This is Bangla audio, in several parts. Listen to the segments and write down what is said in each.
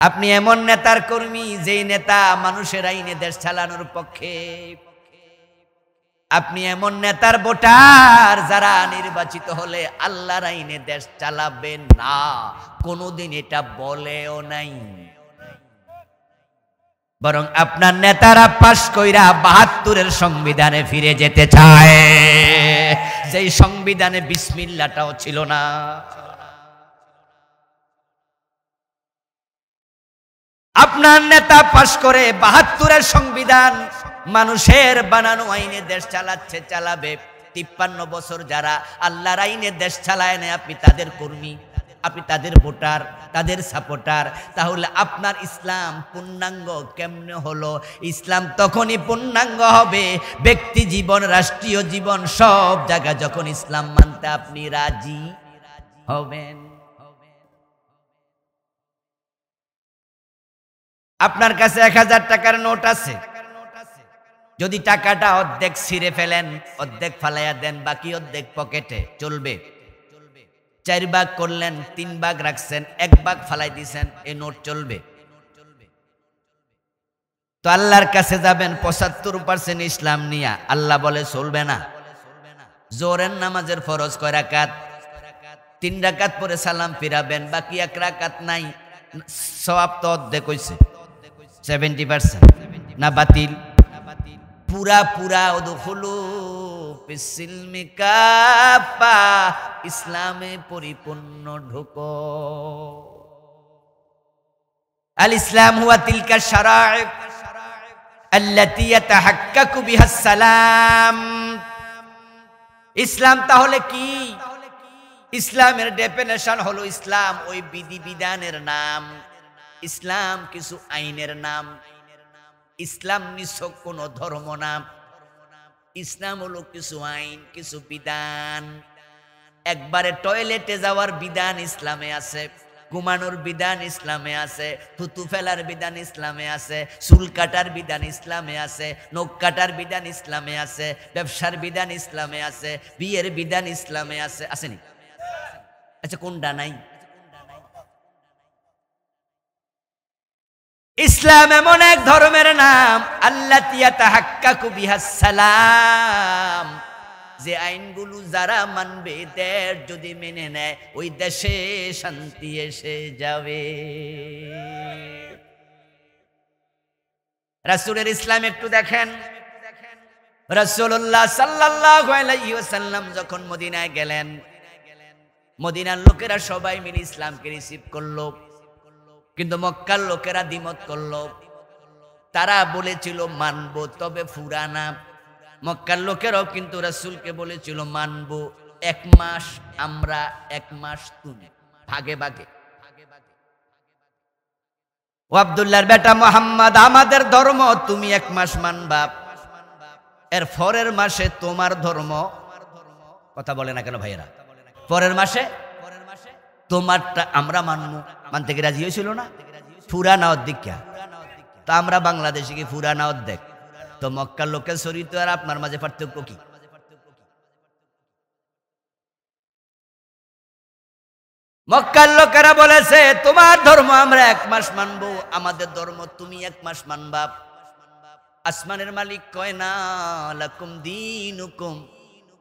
আপনি এমন নেতার কর্মী যেই নেতা মানুষের আইনে দেশ চালানোর পক্ষে। আপনি এমন নেতার ভোটার যারা নির্বাচিত হলে আল্লাহর আইনে দেশ চালাবেন না, কোনোদিন এটা বলেও নাই। বরং আপনার নেতারা পাশ কইরা ৭২-এর সংবিধানে ফিরে যেতে চায়, যেই সংবিধানে বিসমিল্লাহটাও ছিল না। আপনার নেতা পাশ করে ৭২-এর সংবিধান, মানুষের বানানো আইনে দেশ চালাচ্ছে, চালাবে। ৫৩ বছর যারা আল্লাহর আইনে দেশ চালায় না, আপনি তাদের কর্মী, আপনি তাদের ভোটার, তাদের সাপোর্টার। তাহলে আপনার ইসলাম পূর্ণাঙ্গ কেমনে হলো? ইসলাম তখনই পূর্ণাঙ্গ হবে ব্যক্তি জীবন, রাষ্ট্রীয় জীবন, সব জায়গায় যখন ইসলাম মানতে আপনি রাজি হবেন। আপনার কাছে ১০০০ টাকার নোট আছে, যদি টাকাটা অর্ধেক ছিঁড়ে ফেলেন, অর্ধেক ফালাইয়া দেন, বাকি অর্ধেক পকেটে, চলবে? ৪ ভাগ করলেন, ৩ ভাগ রাখছেন, ১ ভাগ ফালাই দিছেন, এই নোট চলবে? তো আল্লাহর কাছে যাবেন ৭৫% ইসলাম নিয়া, আল্লাহ বলে চলবে না। জোহরের নামাজের ফরজ কয় রাকাত? ৩ রাকাত পরে সালাম ফিরাবেন, বাকি ১ রাকাত নাই, সওয়াব তো অর্ধেক হইছে, 70% না বাতিল? পুরা পুরা উদখুলু ফিসসিলমি কাফা, ইসলামে পরিপূর্ণ ঢোকো। আল ইসলাম হুয়া তিলকা শারাঈ আল্লাতী ইয়াতাহাক্কাকু বিহা সালাম। ইসলাম তাহলে কি? ইসলামের ডেফিনেশন হলো, ইসলাম ওই বিধিবিধানের নাম, ইসলাম কিছু আইনের নাম। ইসলাম নিছক কোন ধর্ম নাম, ইসলাম হলো কিছু আইন, কিছু বিধান। একবারে টয়লেটে যাওয়ার বিধান ইসলামে আছে, ঘুমানোর বিধান ইসলামে আছে, থুতু ফেলার বিধান ইসলামে আছে, চুল কাটার বিধান ইসলামে আছে, নখ কাটার বিধান ইসলামে আছে, ব্যবসার বিধান ইসলামে আছে, বিয়ের বিধান ইসলামে আছে, আসেনি? আচ্ছা, কোনটা নাই? ইসলাম এমন এক ধর্মের নাম, আল্লাতী ইয়াতাহাক্কাকু বিহা সালাম, যে আইনগুলো যারা মানবে, দেশ যদি মেনে নেয়, ওই দেশে শান্তি এসে যাবে। রাসূলের ইসলাম একটু দেখেন। রাসূলুল্লাহ সাল্লাল্লাহু আলাইহি ওয়াসাল্লাম যখন মদিনায় গেলেন, মদিনার লোকেরা সবাই মিলে ইসলামকে রিসিভ করলো, কিন্তু মক্কার লোকেরা দ্বিমত করলো। তারা বলেছিল মানবো, তবে ফুরানা। মক্কার লোকেরাও কিন্তু রাসূলকে বলেছিল মানবো, ১ মাস আমরা, ১ মাস তুমি, ভাগে ভাগে। ও আব্দুল্লাহর বেটা মুহাম্মদ, আমাদের ধর্ম তুমি ১ মাস মানবা, এর পরের মাসে তোমার ধর্ম। কথা বলে না কেন ভাইয়েরা? পরের মাসে তোমারটা আমরা মানবো। মানতে কি রাজি হয়েছিল না? ফুরানা অর্ধেক। তো আমরা বাংলাদেশে কি ফুরানা অর্ধেক? তো মক্কার লোকের শরীর আর আপনার মাঝে পার্থক্য কি? মক্কার লোকেরা বলেছে তোমার ধর্ম আমরা ১ মাস মানবো, আমাদের ধর্ম তুমি ১ মাস মানবা। আসমানের মালিক কয় না, লাকুম দীনুকুম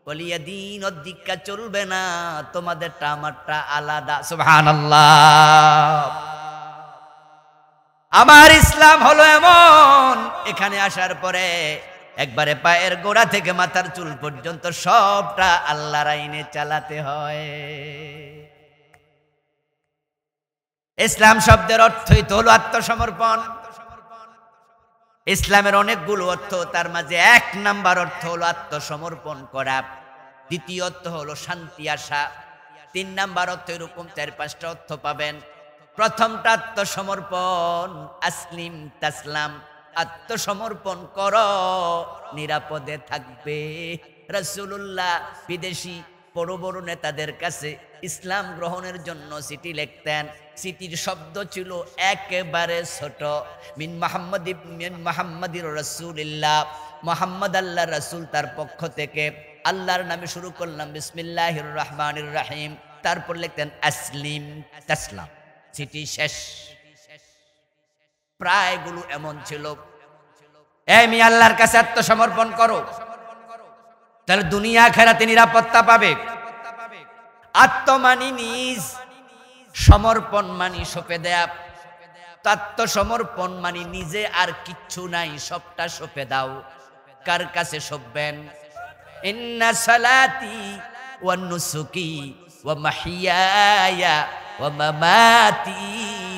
ওয়ালিয়া দীন, অধিকা চলবে না, তোমাদেরটা আমারটা আলাদা। সুবহানাল্লাহ। আমার ইসলাম হলো এমন, এখানে আসার পরে একবারে পায়ের গোড়া থেকে মাথার চুল পর্যন্ত সবটা আল্লাহর আইনে চালাতে হয়। ইসলাম শব্দের অর্থই তো হলো আত্মসমর্পণ। ইসলামের অনেকগুলো অর্থ, তার মাঝে ১ নাম্বার অর্থ হলো আত্মসমর্পণ করা, দ্বিতীয় অর্থ হলো শান্তি আসা, ৩ নাম্বার অর্থ এরকম ৪-৫টা অর্থ পাবেন। প্রথমটা আত্মসমর্পণ, আসলিম তাসলাম, আত্মসমর্পণ করো, নিরাপদে থাকবে। রাসূলুল্লাহ বিদেশি বড় বড় নেতাদের কাছে ইসলাম গ্রহণের জন্য চিঠি লিখতেন। চিঠির শব্দ ছিল একেবারে ছোট, মিন মুহাম্মাদির রাসূলিল্লাহ, মুহাম্মদ আল্লাহর রাসূল, তার পক্ষ থেকে আল্লাহর নামে শুরু করলাম বিসমিল্লাহির রহমানির রহিম, তারপর লিখতেন আসলিম তাসলাম, চিঠি শেষ। প্রায়গুলো এমন ছিল। আমি আল্লাহর কাছে আত্মসমর্পণ করো, তাহলে দুনিয়া আখিরাতে নিরাপত্তা পাবে। আত্মমানি নিজ, সমর্পণ মানি সঁপে দেয়া। আত্মসমর্পণ মানি নিজে আর কিচ্ছু নাই, সবটা সঁপে দাও। কার কাছে সঁপবেন? ইন্না সালাতি ওয়া নুসুকি ওয়া মাহিয়ায়া ওয়া মামাতি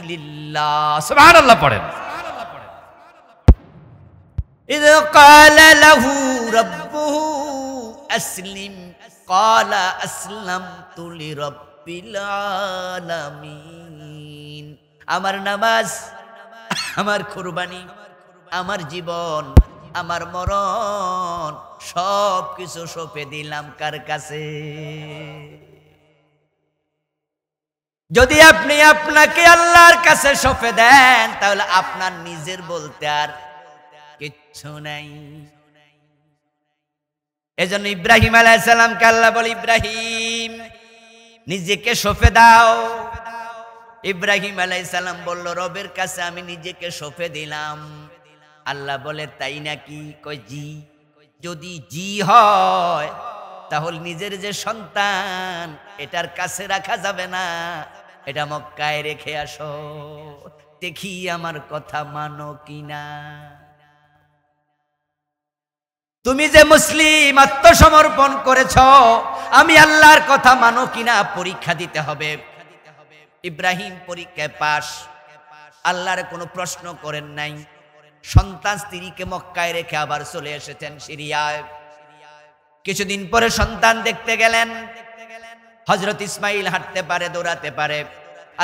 লিল্লাহ। সুবহানাল্লাহ পড়েন। ইয ক্বালা লাহু রাব্বুহু আসলিম ক্বালা আসলামতু লিরাব্বিল আলামিন। আমার নামাজ, আমার কুরবানি, আমার জীবন, আমার মরণ সব কিছু সঁপে দিলাম কার কাছে? যদি আপনি আপনাকে আল্লাহর কাছে সঁপে দেন, তাহলে আপনার নিজের বলতে আর কিচ্ছু নাই। এজন্য ইব্রাহিম আলাইহিস সালামকে আল্লাহ বলে, ইব্রাহিম নিজেকে সঁপে দাও। ইব্রাহিম আলাইহিস সালাম বলল, রবের কাছে আমি নিজেকে সঁপে দিলাম। আল্লাহ বলে, তাই নাকি? কই জি। যদি জি হয়, তাহলে নিজের যে সন্তান এটার কাছে রাখা যাবে না, এটা মক্কায় রেখে আসো, দেখি আমার কথা মানো কিনা। তুমি যে মুসলিম, আত্মসমর্পণ করেছ, আমি আল্লাহর কথা মানো কিনা পরীক্ষা দিতে হবে। ইব্রাহিম পরীক্ষায় পাস, আল্লাহর কোনো প্রশ্ন করেন নাই। সন্তান স্ত্রীকে মক্কায় রেখে আবার চলে এসেছেন সিরিয়ায়। কিছুদিন পরে সন্তান দেখতে গেলেন। হযরত ইসমাইল হাঁটতে পারে, দৌড়াতে পারে।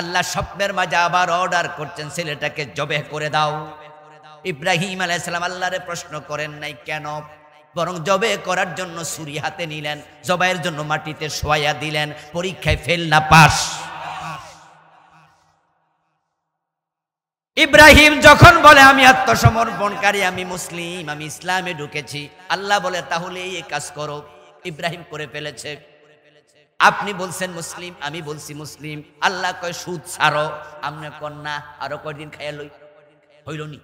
আল্লাহ স্বপ্নের মাঝে আবার অর্ডার করছেন, ছেলেটাকে জবেহ করে দাও। ইব্রাহিম আলাইহিস সালাম আল্লাহরে প্রশ্ন করেন নাই কেন, বরং জবেহ করার জন্য ছুরি হাতে নিলেন, জবাইয়ের জন্য মাটিতে শোয়া দিলেন। পরীক্ষায় ফেল না পাস। ইব্রাহিম যখন বলে আমি আত্মসমর্পণকারী, আমি মুসলিম, আমি ইসলামে ঢুকেছি, আল্লাহ বলে তাহলে এই কাজ করো। ইব্রাহিম করে ফেলেছে। আপনি বলছেন মুসলিম, আমি বলছি মুসলিম। আল্লাহ কয় সুদ ছাড়ো, আমনে কন্যা আরো কয়দিন খাইয়া লই, হইল নি?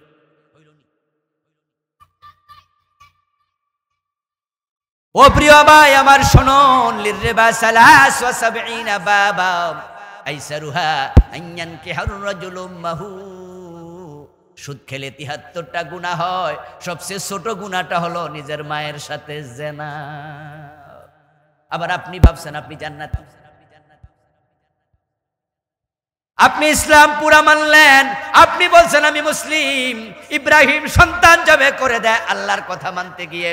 ও প্রিয় ভাই আমার, শুনুন, লিররিবা সালাস ওয়া সাবঈনা বাবা আইসারুহা আন কিহার রাজুলুম মাহু। সুদ খেলে ৭৩টা গুনাহ হয়, সবচেয়ে ছোট গুনাহটা হলো নিজের মায়ের সাথে জিনা। আবার আপনি ভাবছেন আপনি জান্নাতি, আপনি ইসলাম পুরা মানলেন, আপনি বলছেন আমি মুসলিম। ইব্রাহিম সন্তান জবে করে দেয় আল্লাহর কথা মানতে গিয়ে।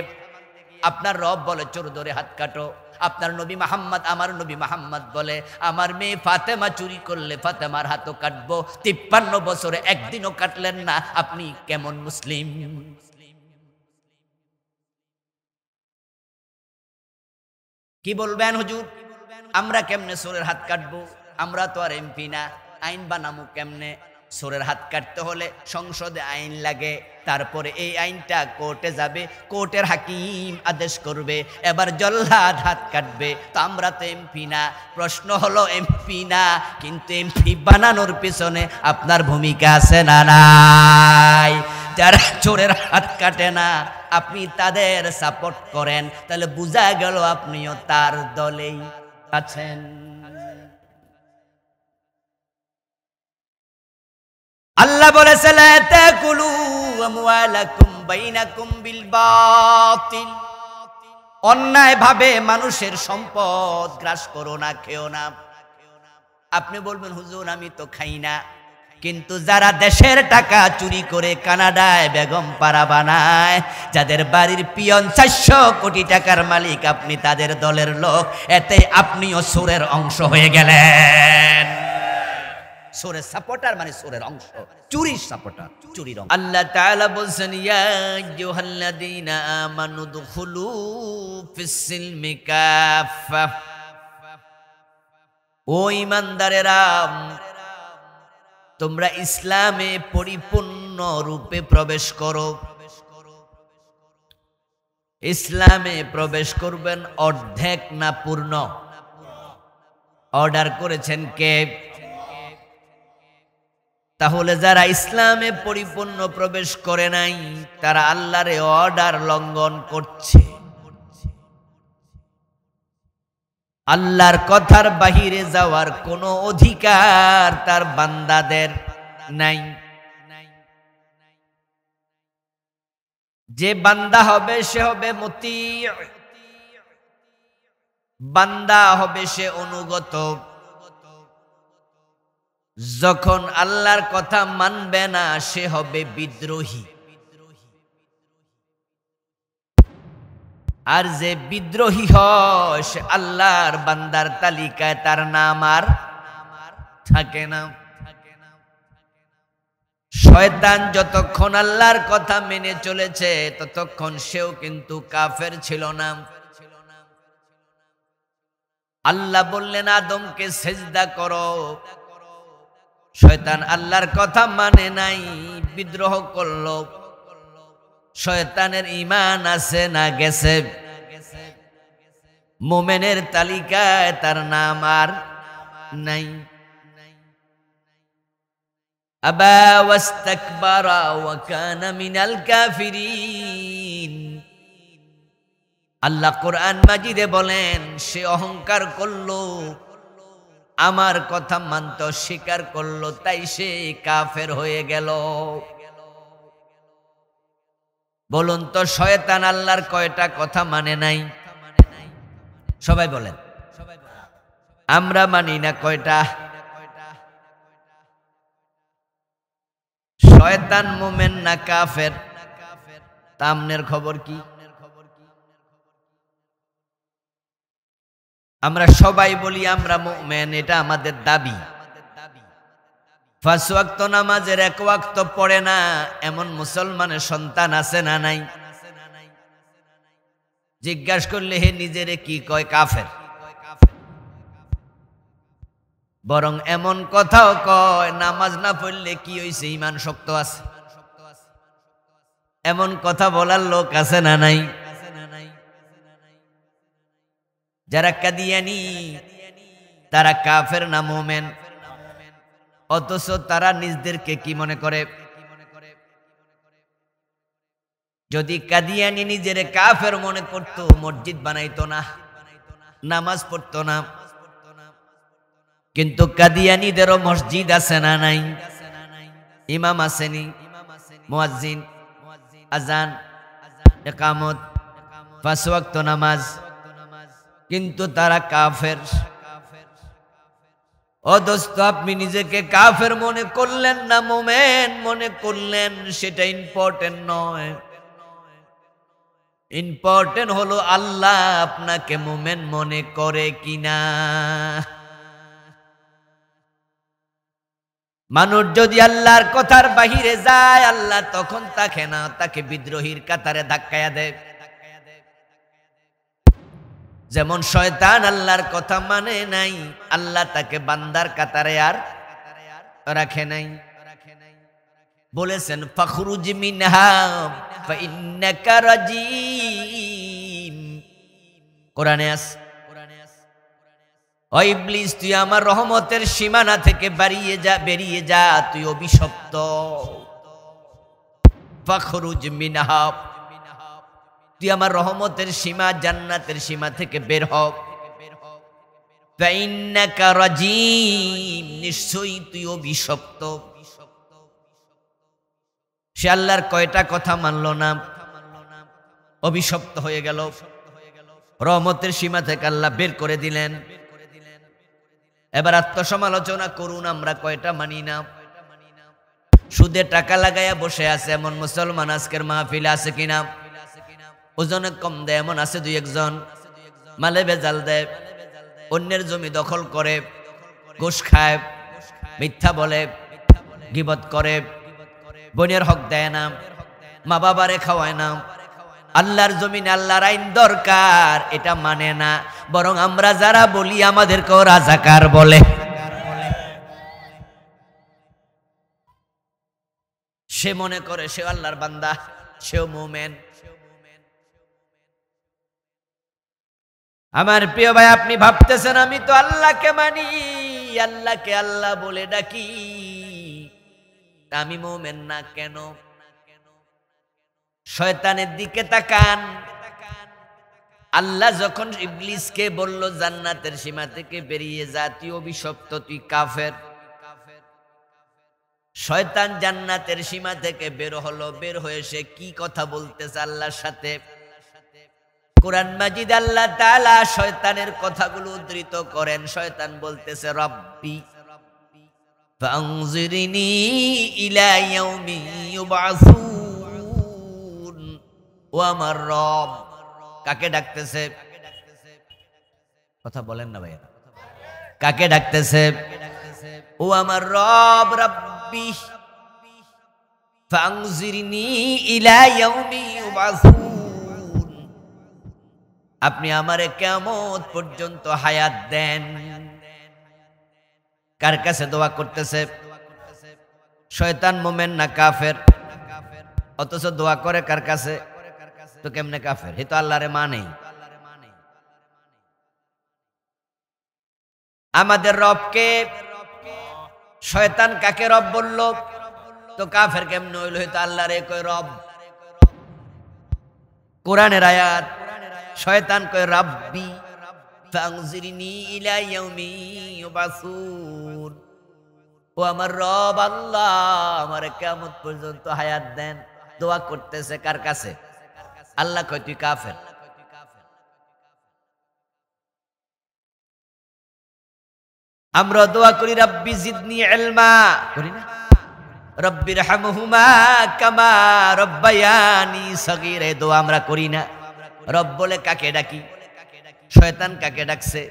আপনার রব বলে চোর ধরে হাত কাটো। আপনার নবী মুহাম্মদ, আমার নবী মুহাম্মদ বলে আমার মেয়ে ফাতেমা চুরি করলে ফাতেমার হাতও কাটবো। ৫৩ বছরে একদিনও কাটলেন না, আপনি কেমন মুসলিম? কি বলবেন হুজুর, আমরা কেমনে চোরের হাত কাটবো? আমরা তো আর এমপি না, আইন বানামু কেমনে? চোরের হাত কাটতে হলে সংসদে আইন লাগে, তারপরে এই আইনটা কোর্টে যাবে, কোর্টের হাকিম আদেশ করবে, এবার জল্লাদ হাত কাটবে। তো আমরা তো এমপি না। প্রশ্ন হলো এমপি না, কিন্তু এমপি বানানোর পিছনে আপনার ভূমিকা আছে না নাই? যারা চোরের হাত কাটে না, আপনি তাদের সাপোর্ট করেন, তাহলে বোঝা গেল আপনিও তার দলেই আছেন। আল্লাহ বলেছে লা তাকুলু আমওয়ালাকুম বাইনাকুম বিল বাতিল। অন্যায় ভাবে মানুষের সম্পদ গ্রাস করো না, খেও না। আপনি বলবেন হুজুর আমি তো খাই না, কিন্তু যারা দেশের টাকা চুরি করে কানাডায় বেগম পাড়া বানায়, যাদের বাড়ির পিয়ন ৪০০ কোটি টাকার মালিক, আপনি তাদের দলের লোক, এতে আপনিও চোরের অংশ হয়ে গেলেন। চোরের সাপোর্টার মানে চোরের অংশ, চুরির সাপোর্টার, চুরির অংশ। আল্লাহ তাআলা বলেন ইয়া আইয়ুহাল্লাযীনা আমানু দুখুলু ফিস-সিলমি কাফা। ও ঈমানদারেরা, তোমরা ইসলামে পরিপূর্ণ রূপে প্রবেশ করো। ইসলামে প্রবেশ করবেন অর্ধেক না পূর্ণ? অর্ডার করেছেন কে? তাহলে যারা ইসলামে পরিপূর্ণ প্রবেশ করে নাই তারা আল্লাহর অর্ডার লঙ্ঘন করছে, আল্লাহর কথার বাহিরে যাওয়ার কোনো অধিকার তার বান্দাদের নাই। যে বান্দা হবে সে হবে মুতি, বান্দা হবে সে অনুগত। যখন আল্লাহর কথা মানবে না সে হবে বিদ্রোহী। আর যে বিদ্রোহী হয় সে আল্লাহর বান্দার তালিকায় তার নাম আর থাকে না। শয়তান যতক্ষণ আল্লাহর কথা মেনে চলেছে ততক্ষণ সেও কিন্তু কাফের ছিল না। আল্লাহ বললেন আদমকে সেজদা করো, শয়তান আল্লাহর কথা মানে নাই, বিদ্রোহ করলো। শয়তানের ঈমান আছে না গেছে? মুমিনের তালিকায় তার নাম আর নাই। আবা ওয়াস্তাকবারা ওয়া কানা মিনাল কাফিরিন। আল্লাহ কোরআন মাজিদে বলেন সে অহংকার করলো, আমার কথা মানতে অস্বীকার করলো, তাই সে কাফের হয়ে গেল। বলুন তো শয়তান আল্লাহর কয়টা কথা মানে নাই? সবাই বলেন। আমরা মানি না কয়টা? শয়তান মুমিন না কাফের? তামনের খবর কি? আমরা সবাই বলি আমরা মুমিন, এটা আমাদের দাবি। 5 ওয়াক্ত নামাজের 1 ওয়াক্ত পড়ে না এমন মুসলমানের সন্তান আছে না নাই? জিজ্ঞাসা করলে হে নিজেরে কি কয়? কাফের। বরং এমন কথাও কয় নামাজ না পড়লে কি হইছে, ঈমান শক্ত আছে। এমন কথা বলার লোক আছে না নাই? যারা কাদিয়ানি তারা কাফের না মুমিন? অথচ তারা নিজদেরকে কি মনে করে? যদি কাদিয়ানি নিজের কাফের মনে করতো মসজিদ বানাইতো না, নামাজ পড়তো না। কিন্তু কাদিয়ানিদেরও মসজিদ আছে না নাই? ইমাম আসেনি, মুয়াজ্জিন, আজান, ইকামত, 5 ওয়াক্ত নামাজ, কিন্তু তারা কাফের। ও দোস্ত, আপনি নিজেকে কাফের মনে করলেন না মুমিন মনে করলেন সেটা ইম্পর্টেন্ট নয়। ইম্পর্টেন্ট হলো আল্লাহ আপনাকে মুমিন মনে করে কিনা। মানুষ যদি আল্লাহর কথার বাহিরে যায় আল্লাহ তখন তাকে বিদ্রোহীর কাতারে ধাক্কায়া দেয়। যেমন শয়তান আল্লাহর কথা মানে নাই, আল্লাহ তাকে বান্দার কাতারে আর রাখে নাই। বলেছেন ফাখরুজ মিনহা ফাইন্নাকা রাজিম। কোরআনে আছে, ও ইবলিস তুই আমার রহমতের সীমানা থেকে বেরিয়ে যা, তুই অভিশপ্ত। ফাখরুজ মিনহা, তুই আমার রহমতের সীমা জান্নাতের সীমা থেকে বের হ। ফাইন্নাকা রাজিম, নিশ্চয়ই তুই অভিশপ্ত। সে আল্লাহর কয়টা কথা মানলো না, অভিশপ্ত হয়ে গেল। রহমতের সীমা থেকে আল্লাহ বের করে দিলেন। এবার আত্মসমালোচনা করুন, আমরা কয়টা মানি না? সুদে টাকা লাগাইয়া বসে আছে এমন মুসলমান আজকের মাহফিলে আছে কিনা? ওজনে কম দেয় এমন আছে 2-1 জন। মালে বেজাল দেয়, অন্যের জমি দখল করে, ঘুষ খায়, মিথ্যা বলে, গীবত করে, বোনের হক দেয় না, মা বাবারে খাওয়ায় না। আল্লাহর জমিনে আল্লাহর আইন দরকার এটা মানে না, বরং আমরা যারা বলি আমাদেরকেও রাজাকার বলে। সে মনে করে সে আল্লাহর বান্দা, সেও মুমিন। আমার প্রিয় ভাই, আপনি ভাবতেছেন আমি তো আল্লাহকে মানি, আল্লাহকে আল্লাহ বলে ডাকি, আমি মুমিন না কেন? শয়তানের দিকে তাকান। আল্লাহ যখন ইবলিসকে বলল জান্নাতের সীমা থেকে বেরিয়ে যা, তুই অভিশপ্ত, তুই কাফের। শয়তান জান্নাতের সীমা থেকে বের হলো। বের হয়ে সে কি কথা বলতেছে আল্লাহর সাথে? কোরআন মাজিদ আল্লাহ তাআলা শয়তানের কথাগুলো উদ্ধৃত করেন। শয়তান বলতেছে, রব্বি ফানজিরনি ইলা ইয়াউমি ইউবআসুন। ও আমার রব। কাকে ডাকতেছে? কথা বলেন না ভাইয়া। কাকে ডাকতেছে? ও আমার রব, রব্বি ফানজিরনি ইলা ইয়াউমি ইউবআসুন। আপনি আমারে কিয়ামত পর্যন্ত হায়াত দেন। কার কাছে দোয়া করতেছে? শয়তান মুমিন না কাফের? অথচ দোয়া করে কার কাছে? তো কেমনে কাফের? হে তো আল্লাহরে মানেই। আমাদের রবকে শয়তান কাকে রব বলল? তো কাফের কেমনে হইল? হে তো আল্লাহরে কয় রব। কোরআনের আয়াত। শয়তান কয় রাব্বি ফানজিরনি ইলা ইয়াউমি ইউবআসুন। ও আমার রব আল্লাহ, আমারে কিয়ামত পর্যন্ত হায়াত দেন। দোয়া করতেছে কার কাছে? আল্লাহ কয় তুই কাফের। আমরা দোয়া করি রব্বি জিদনি ইলমা, করি না? রব্বিরহামহুমা কামা রব্বায়ানি সগীরা, দোয়া আমরা করি না? রব বলে কাকে ডাকি? শয়তান কাকে ডাকছে?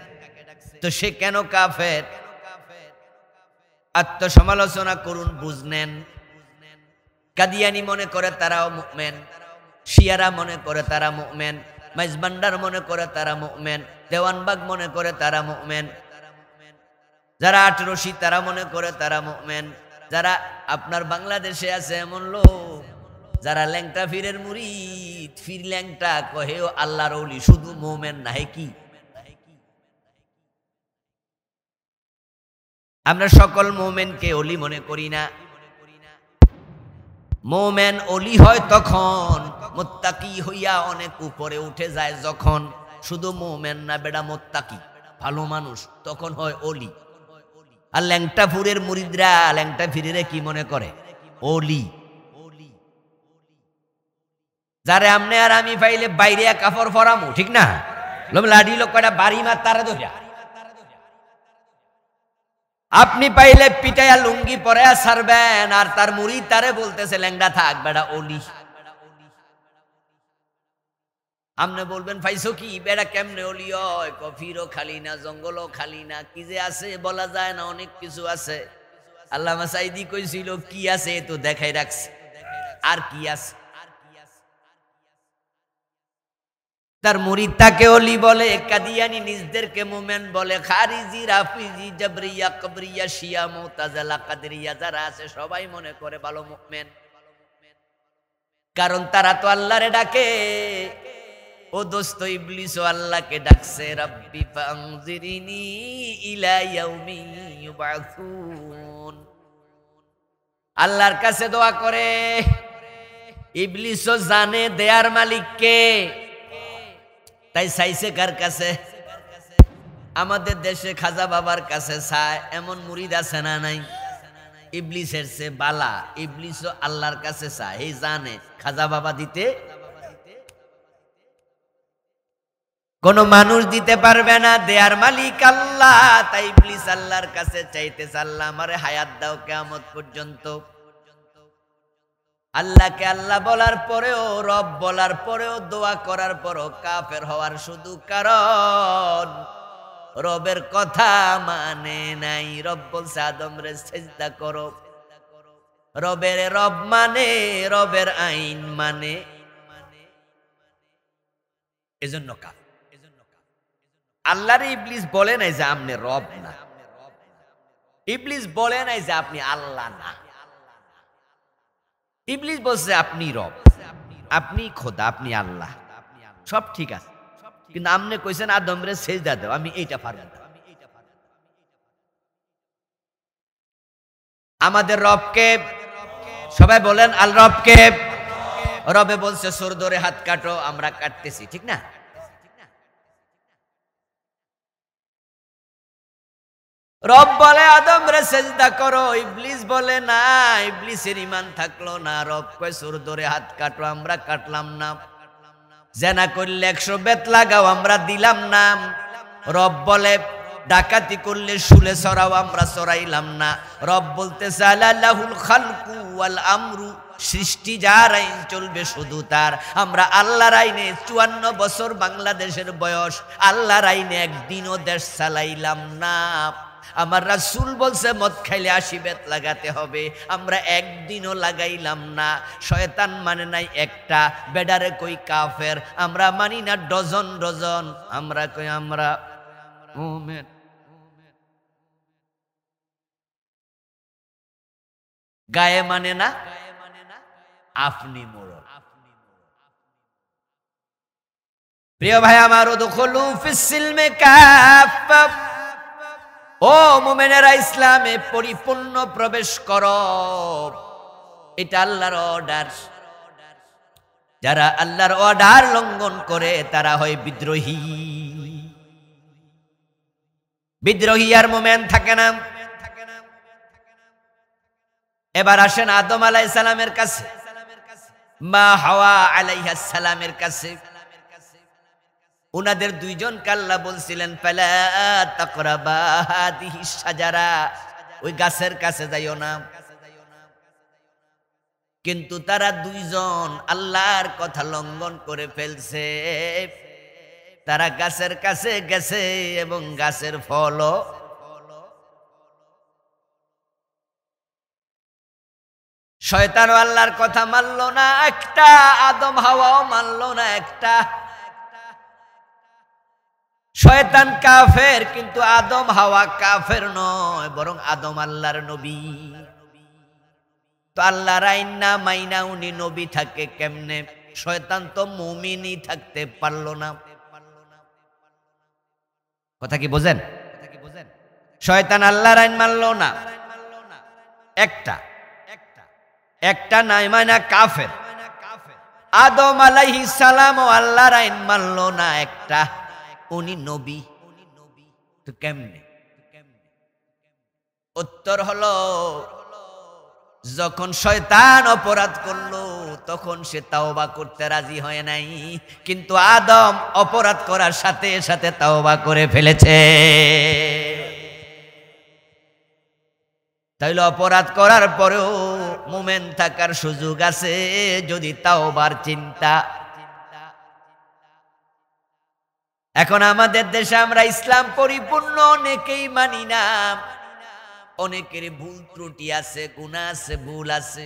তো সে কেন কাফের? আত্মসমালোচনা করুন, বুঝনেন। কাদিয়ানি মনে করে তারাও মুমিন, শিয়ারা মনে করে তারা মুমিন, মাইজবান্ডার মনে করে তারা মুমিন, দেওয়ানবাগ মনে করে তারা মুমিন, যারা আটরশি তারা মনে করে তারা মুমিন, যারা আপনার বাংলাদেশে আছে এমন লোক যারা ল্যাংটা ফিরের মুরিদ, ফির ল্যাংটা কহেও আল্লাহর ওলি, শুধু মুমিন না। হে কি? আমরা সকল মুমিনকে ওলি মনে করি না। মুমিন ওলি হয় তখন, মুত্তাকি হইয়া অনেক উপরে উঠে যায় যখন। শুধু মুমিন না বেটা, মুত্তাকি ভালো মানুষ, তখন হয় ওলি। আর ল্যাংটা ফুরের মুরিদরা ল্যাংটা ফিরে কি মনে করে? ওলি। যারে আমনে আর আমি পাইলে বাইরে কাপড় ফরামু, ঠিক না? লাডি লোক কয়টা বাড়ি মার তারা ধরিয়া, আপনি পাইলে পিটাইয়া লুঙ্গি পরে ছাড়বেন, আর তার মুরিদ তারে বলতেছে ল্যাংড়া থাক বেড়া ওলি। আপনি বলবেন পাইছো কি? বেড়া কেমনে ওলি হয়? কফিরও খালি না, জঙ্গলও খালি না, কি যে আছে বলা যায় না, অনেক কিছু আছে। আল্লামা সাইদি কইছিল কি আছে তো দেখাই রাখছে, আর কি আছে? তার মুরিদ তাকে ওলি বলে, কাদিয়ানি নিজদেরকে মুমিন বলে, খারিজি, রাফিজি, জাবরিয়া, কবরিয়া, শিয়া, মুতাজিলা, কাদেরিয়া যারা আছে সবাই মনে করে ভালো মুমিন। কারণ তারা তো আল্লাহরে ডাকে। ও দোস্ত, ইবলিসও আল্লাহকে ডাকছে, রাব্বি ফানজিরনি ইলা ইয়াউমি ইউবআসুন। আল্লাহর কাছে দোয়া করে। ইবলিসও জানে দেয়ার মালিককে, তাই চাইছে কার কাছে? আমাদের দেশে খাজা বাবার কাছে চায়, এমন মুরিদ আছে না নাই? ইবলিসের সে বালা, ইবলিসও আল্লাহর কাছে চায়, এই জানে খাজা বাবা দিতে কোন মানুষ দিতে পারবে না, দেয়ার মালিক আল্লাহ। তাই ইবলিস আল্লাহর কাছে চাইতেছে, আল্লাহ আমারে হায়াত দাও কিয়ামত পর্যন্ত। আল্লাহকে আল্লাহ বলার পরেও, রব বলার পরেও, দোয়া করার পরও কাফের হওয়ার শুধু কারণ রবের কথা মানে নাই। রব বলছে আদমরে সিজদা করো, রবের রব মানে, রবের আইন মানে, এজন্য কাফের। আল্লাহর ইবলিস বলে নাই যে আপনি রব না, ইবলিস বলে নাই যে আপনি আল্লাহ না। ইবলিস বলছে আপনি রব, আপনি খোদা, আপনি আল্লাহ, সব ঠিক আছে, কিন্তু আপনি কইছেন আদমরে সিজদা দাও, আমি এইটা পারব না। আমাদের রবকে সবাই বলেন আল রবকে। রবে বলছে সুর ধরে হাত কাটো, আমরা কাটতেছি, ঠিক না? রব বলে আদম রে সেজদা করো, ইবলিস বলে না, ইবলিসের ঈমান থাকলো না। রব কয় সুর ধরে হাত কাটো, আমরা কাটলাম না। জেনা করলে 100 বেত লাগাও, আমরা দিলাম না। রব বলে ডাকাতি করলে শুলে চড়াও, আমরা চড়াইলাম না। রব বলতেছে আলাহুল খালকু ওয়াল আমরু, সৃষ্টি যার আইন চলবে শুধু তার। আমরা আল্লাহর আইনে 54 বছর বাংলাদেশের বয়স, আল্লাহর আইনে একদিনও দেশ চালাইলাম না। আমার রাসূল বলছে মদ খাইলে 80 বেত লাগাতে হবে, আমরা একদিনও লাগাইলাম না। শয়তান মানে নাই একটা, বেডারে কই কাফের, আমরা মানি না ডজন ডজন। আমরা কই আমরা মুমিন। গায়ে মানে না, আপনি মোড়। প্রিয় ভাই আমার, উদখুলু ফিস সিলমে কাফা, ও মুমিনেরা ইসলামে পরিপূর্ণ প্রবেশ করো। এটা আল্লাহর অর্ডার। যারা আল্লাহর অর্ডার লঙ্ঘন করে তারা হয় বিদ্রোহী। বিদ্রোহী আর মুমিন থাকে না। এবার আসেন আদম আলাইহিস সালামের কাছে, মা হাওয়া আলাইহিস সালামের কাছে। উনাদের দুইজনকে আল্লাহ বলছিলেন ফালা তাকরাবা হাদিহিস শাজারা, ওই গাছের কাছে যাইও না। কিন্তু তারা দুইজন আল্লাহর কথা লঙ্ঘন করে ফেলছে। তারা গাছের কাছে গেছে এবং গাছের ফলও শয়তান আল্লাহর কথা মানল না একটা, আদম হাওয়াও মানল না একটা। শয়তান কাফের, কিন্তু আদম হাওয়া কাফের নয়, বরং আদম আল্লাহর নবী। তো আল্লাহর আইন না মাইনা উনি নবী থাকে কেমনে? শয়তান তো মুমিনই থাকতে পারল না। কথা কি বোঝেন? শয়তান আল্লাহর আইন মানল না একটা, একটা নাই মাইনা কাফের। আদম আলাইহিস সালাম ও আল্লাহর আইন মানল না একটা, উনি নবী। তো কেমনে? উত্তর হলো, যখন শয়তান অপরাধ করলো তখন সে তাওবা করতে রাজি হয় নাই, কিন্তু আদম অপরাধ করার সাথে সাথে তাওবা করে ফেলেছে। তাইলে অপরাধ করার পরেও মুমিন থাকার সুযোগ আছে যদি তাওবার চিন্তা। এখন আমাদের দেশে আমরা ইসলাম পরিপূর্ণ অনেকেই মানি না। অনেকের ভুল ত্রুটি আছে, গুনাহ আছে, ভুল আছে।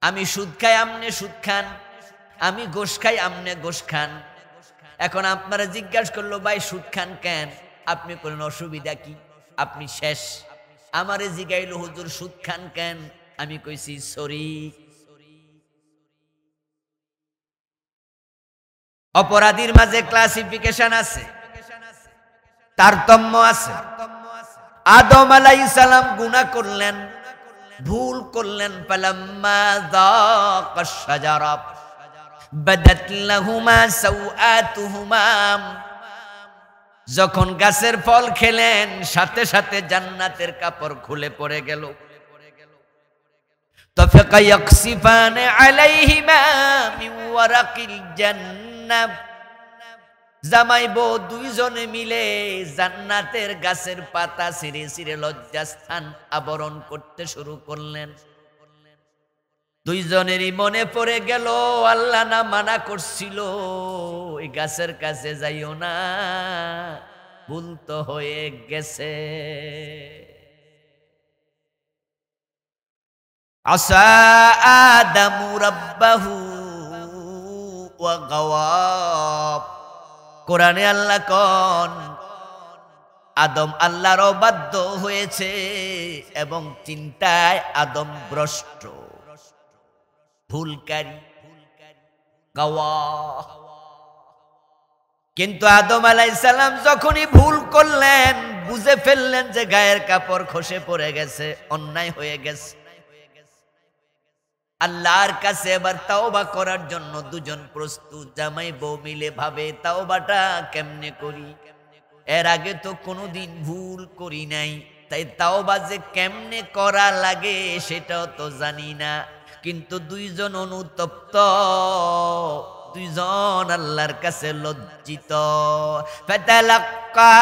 আমি সুদ খাই, আমনে সুদ খান। আমি ঘোষ খাই, আমনে ঘোষ খান। এখন আপনারা জিজ্ঞাসা করলো ভাই সুদ খান কেন? আপনি বলেন অসুবিধা কি? আপনি শেষ। আমারে জিগাইলো হুজুর সুদ খান কেন? আমি কইছি সরি। অপরাধীর মাঝে ক্লাসিফিকেশন আছে, তারতম্য আছে। আদম আলাইহিস সালাম গুনাহ করলেন, ভুল করলেন। ফালাম্মা যাকাশ শাজারা বাদাত লাহুমা সাওআতুহুমা, যখন গাছের ফল খেলেন সাথে সাথে জান্নাতের কাপড় খুলে পড়ে গেল। তাফাকা ইয়াকসিফানে আলাইহিমা মিন ওয়ারাকিল জান্নাহ, জামাই বউ দুইজনে মিলে জান্নাতের গাছের পাতা ছিঁড়ে ছিঁড়ে লজ্জাস্থান আবরণ করতে শুরু করলেন। দুইজনেরই মনে পড়ে গেল আল্লাহ না মানা করছিল এই গাছের কাছে যাইও না, ভুল তো হয়ে গেছে। আসা আদামু রাব্বাহু ওয়া গাওয়া, কোরআনে আল্লাহ কোন আদম আল্লাহর অবাধ্য হয়েছে এবং চিন্তায় আদম ভ্রষ্ট, ভুলকারী, গাওয়া। কিন্তু আদম আলাইহিস সালাম যখনই ভুল করলেন, বুঝে ফেললেন যে গায়ের কাপড় খসে পড়ে গেছে, অন্যায় হয়ে গেছে, আল্লাহর কাছে এবার তাওবা করার জন্য দুজন প্রস্তুত, জামাই বউ মিলে ভাবে তাওবাটা কেমনে করি, এর আগে তো কোনোদিন ভুল করি নাই, তাই তাওবা যে কেমনে করা লাগে সেটাও তো জানি না। কিন্তু দুইজন অনুতপ্ত, দুইজন আল্লাহর কাছে লজ্জিত। ফাতালাক্কা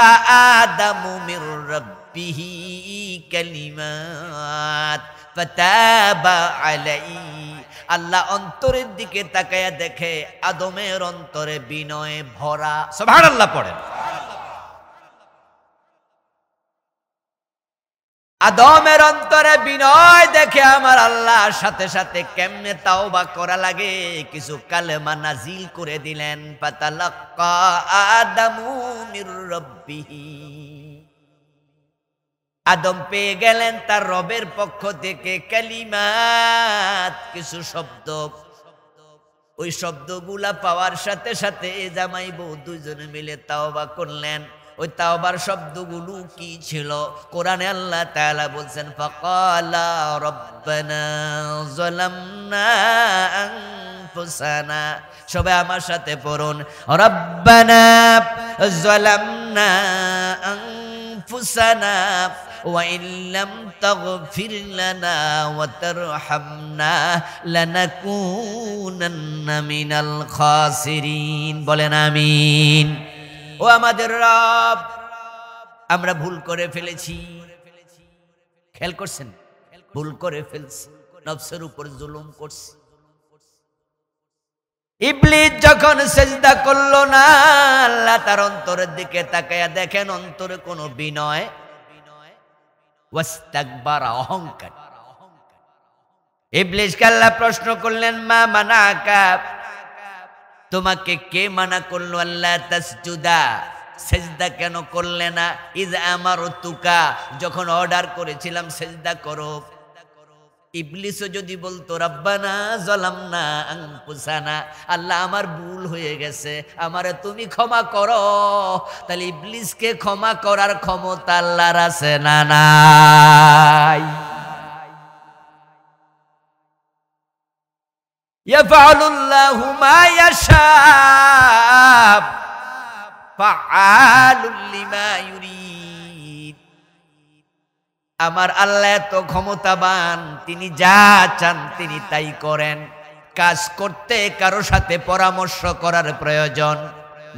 আদামু মির রাব্বিহি কালিমাত ফাতাবা আলাইহি। আল্লাহ অন্তরের দিকে তাকায়া দেখে আদমের অন্তরে বিনয়ে ভরা। সুবহানাল্লাহ পড়েন। আদমের অন্তরে বিনয় দেখে আমার আল্লাহ সাথে সাথে কেমনে তাওবা করা লাগে কিছু কালেমা নাজিল করে দিলেন। ফাতালাক্কা আদামু মির রাব্বিহি। আদম পেয়ে গেলেন তার রবের পক্ষ থেকে কালিমাত, কিছু শব্দ। ওই শব্দগুলা পাওয়ার সাথে সাথে জামাই বউ দুইজনে মিলে তাওবা করলেন। ওই তাওবার শব্দগুলো কি ছিল? কোরআনে আল্লাহ তাআলা বলছেন ফাকালা রব্বানা যালামনা আনফুসানা। সবাই আমার সাথে পড়ুন, রব্বানা যালামনা আনফুসানা ওয়া ইল্লাম তাগফির লানা ওয়া তারহামনা লানাকুনান্না মিনাল খাসিরিন। বলেন আমিন। ও আমাদের রব, আমরা ভুল করে ফেলেছি। খেয়াল করছেন, ভুল করে ফেলছি, নফসের উপর জুলুম করছি। ইবলিস যখন সেজদা করলো না, আল্লাহ তার অন্তরের দিকে তাকায়া দেখেন অন্তরে কোনো বিনয়, ওয়াস্তাকবারা, অহংকার। ইবলিসকে আল্লাহ প্রশ্ন করলেন মা মানাকা, তোমাকে কে মানা করলো আল্লাহ তাসজুদা, সেজদা কেন করলে না? ইজ আমারতুকা, যখন অর্ডার করেছিলাম সেজদা করো। ইবলিসও যদি বলতো রব্বানা যালামনা আনফুসানা, আল্লাহ আমার ভুল হয়ে গেছে, আমারে তুমি ক্ষমা করো, তাহলে ইবলিসকে ক্ষমা করার ক্ষমতা আল্লাহর আছে না নাই? ইয়াফআলুল্লাহু মা ইয়াশা ফাআলুল লিমা ইউরিদ। আমার আল্লাহ তো ক্ষমতাবান, তিনি যা চান তিনি তাই করেন। কাজ করতে কারো সাথে পরামর্শ করার প্রয়োজন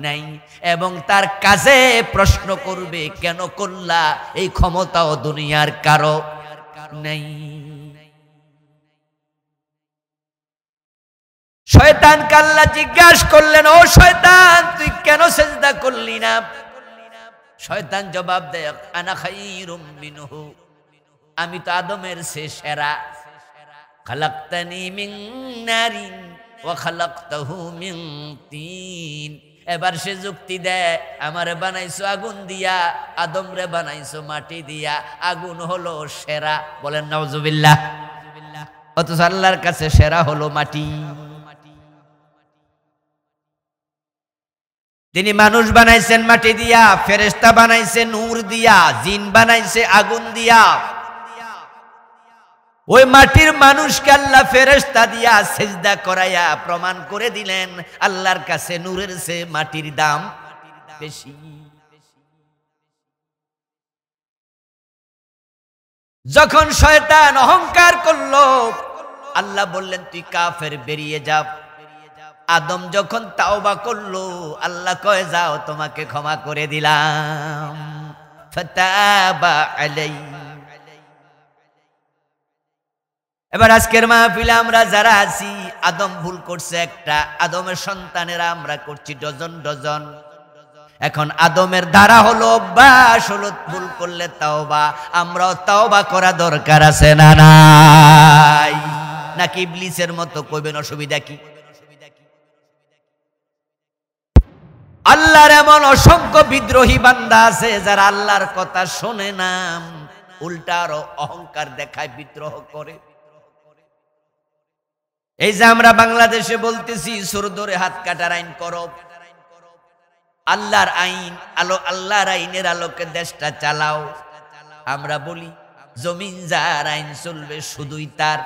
নাই, এবং তার কাজে প্রশ্ন করবে কেন করলা, এই ক্ষমতাও দুনিয়ার কারো নাই। শয়তানকে আল্লাহ জিজ্ঞাসা করলেন, ও শয়তান তুই কেন সেজদা করলি না? শয়তান জবাব দেয় আনা খায়রুম মিনহু, আমি তো আদমের চেয়ে সেরা। খালাকতানি মিন নারিন ওয়া খালাকতাহু মিন তিন। এবার সে যুক্তি দেয়, আমারে বানাইছো আগুন দিয়া, আদমরে বানাইছো মাটি দিয়া, আগুন হলো সেরা। বলেন নাউজুবিল্লাহ। অথচ আল্লাহর কাছে সেরা হলো মাটি। তিনি মানুষ বানাইছেন মাটি দিয়া, ফেরেশতা বানাইছে নূর দিয়া, জিন বানাইছে আগুন দিয়া। ওই মাটির মানুষকে আল্লাহ ফেরেশতা দিয়া সেজদা করাইয়া প্রমাণ করে দিলেন আল্লাহর কাছে নূরের চেয়ে মাটির দাম বেশি। যখন শয়তান অহংকার করলো, আল্লাহ বললেন তুই কাফের, বেরিয়ে যা। আদম যখন তাওবা করলো, আল্লাহ কয় যাও তোমাকে ক্ষমা করে দিলাম। ফাতাবা আলাইহি। এবার আজকের মাহফিলে আমরা যারা আছি, আদম ভুল করছে একটা, আদমের সন্তানেরা আমরা করছি ডজন ডজন। এখন আদমের ধারা হলো, অভ্যাস হলো ভুল করলে তাওবা। আমরাও তাওবা করা দরকার আছে না নাই? নাকি ইবলিসের মতো কইবেন অসুবিধা কি? আল্লাহর এমন অসংখ্য বিদ্রোহী বান্দা আছে যারা আল্লাহর কথা শোনে না, উল্টা আরো অহংকার দেখায়, বিদ্রোহ করে। এই যে আমরা বাংলাদেশে বলতেছি সুর ধরে হাত কাটার আইন করো, আল্লাহর আইন আল্লাহর আইনের আলোকে দেশটা চালাও। আমরা বলি জমিন যার, আইন চলবে শুধুই তার।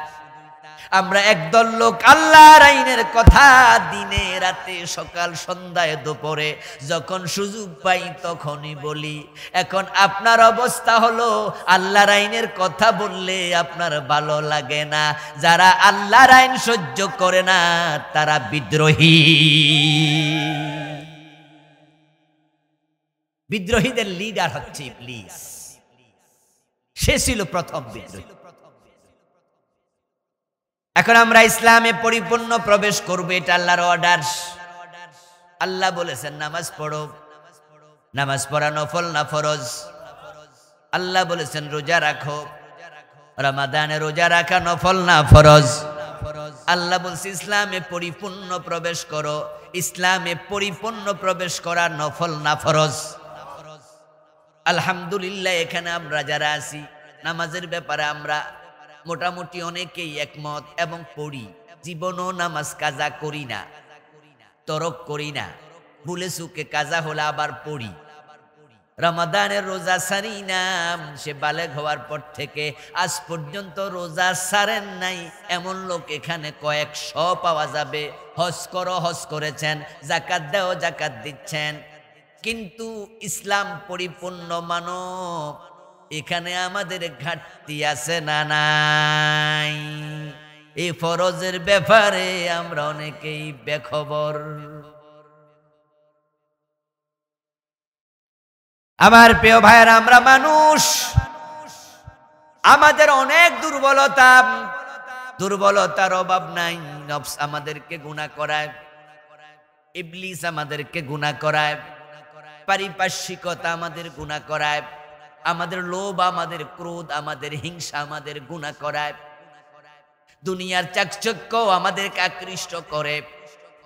আমরা একদল লোক আল্লাহর আইনের কথা দিনে রাতে সকাল সন্ধ্যায় দুপুরে যখন সুযোগ পাই তখনই বলি। এখন আপনার অবস্থা হলো আল্লাহর আইনের কথা বললে আপনার ভালো লাগে না। যারা আল্লাহর আইন সহ্য করে না তারা বিদ্রোহী। বিদ্রোহীদের লিডার হচ্ছে ইবলিস। সে ছিল প্রথম বিদ্রোহী। এখন আমরা ইসলামে পরিপূর্ণ প্রবেশ করব, এটা আল্লাহর অর্ডার। আল্লাহ বলেছেন নামাজ পড়ো, নামাজ পড়া নফল না ফরজ। আল্লাহ বলেছেন রোজা রাখো, রমাদানে রোজা রাখা নফল না ফরজ। আল্লাহ বলছে ইসলামে পরিপূর্ণ প্রবেশ করো, ইসলামে পরিপূর্ণ প্রবেশ করা নফল না ফরজ। আলহামদুলিল্লাহ এখানে আমরা যারা আছি নামাজের ব্যাপারে আমরা মোটামুটি অনেকেই একমত এবং পড়ি। জীবনও নামাজ কাজা করি না, তরক করি না, ভুলে চুকে কাজা হলে আবার পড়ি। রমাদানের রোজা সারি না, সে বালেগ হওয়ার পর থেকে আজ পর্যন্ত রোজা সারেন নাই এমন লোক এখানে কয়েকশ পাওয়া যাবে। হজ করো, হজ করেছেন, জাকাত দাও, জাকাত দিচ্ছেন, কিন্তু ইসলাম পরিপূর্ণ মানব। এখানে আমাদের ঘাটতি আছে না নাই? এই ফরজের ব্যাপারে আমরা অনেকেই বেখবর। আমার প্রিয় ভাইয়েরা, আমরা মানুষ, আমাদের অনেক দুর্বলতা। দুর্বলতার অভাব নাই। নফস আমাদেরকে গুনাহ করায়, ইবলিস আমাদেরকে গুনাহ করায়, পারিপার্শ্বিকতা আমাদের গুনাহ করায়, আমাদের লোভ, আমাদের ক্রোধ, আমাদের হিংসা আমাদের গুনাহ করায়, দুনিয়ার চাকচক্য আমাদেরকে আকৃষ্ট করে।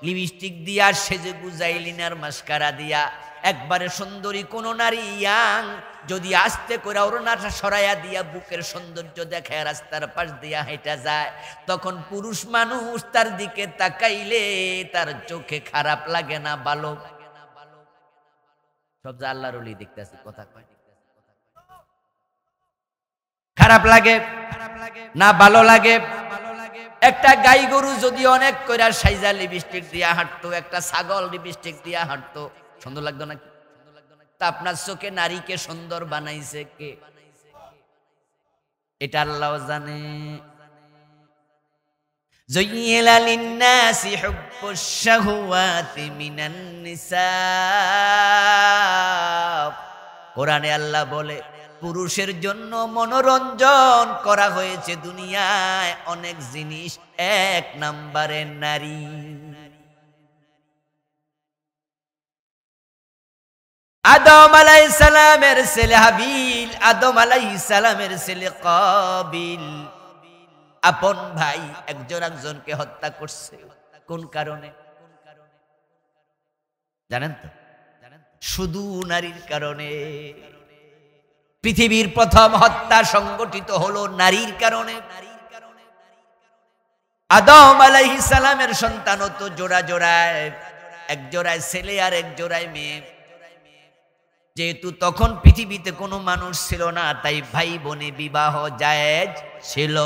লিপস্টিক দিয়া সেজে গুজাইলিনার মাস্কারা দিয়া একবারে সুন্দরী কোন নারী ইয়াং যদি আস্তে করে ওড়নাটা সরাইয়া দিয়া বুকের সৌন্দর্য দেখায় রাস্তার পাশ দিয়া হেঁটে যায়, তখন পুরুষ মানুষ তার দিকে তাকাইলে তার চোখে খারাপ লাগে না, ভালো। সব যে আল্লাহর ওলি দেখতেছি, কথা কয় খারাপ লাগে না ভালো লাগে? একটা গাই গরু যদি অনেক কইরা সাইজা লিপস্টিক দিয়া হাঁটতো, একটা ছাগল লিপস্টিক দিয়া হাঁটতো, সুন্দর লাগতো নাকি? তা আপনার চোখে নারীকে সুন্দর বানাইছে কে? এটা আল্লাহ জানে। যুইলা লিন্নাসি হুব্বুশ শাহওয়াতি মিনান নিসা। কোরআনে আল্লাহ বলে পুরুষের জন্য মনোরঞ্জন করা হয়েছে দুনিয়ায় অনেক জিনিস, এক নম্বরে নারী। আদম আলাইহিস সালামের ছেলে হাবিল, আদম আলাইহিস সালামের ছেলে কাবিল আপন ভাই একজন একজনকে হত্যা করছে। কোন কারণে জানেন তো? শুধু নারীর কারণে। পৃথিবীর প্রথম হত্যা সংগঠিত হলো নারীর কারণে। আদম আলাইহিস সালামের সন্তান তো জোড়া জোড়ায়, এক জোড়ায় ছেলে আর এক জোড়ায় মেয়ে। যেহেতু তখন পৃথিবীতে কোনো মানুষ ছিল না, তাই ভাই বোনে বিবাহ জায়েজ ছিল।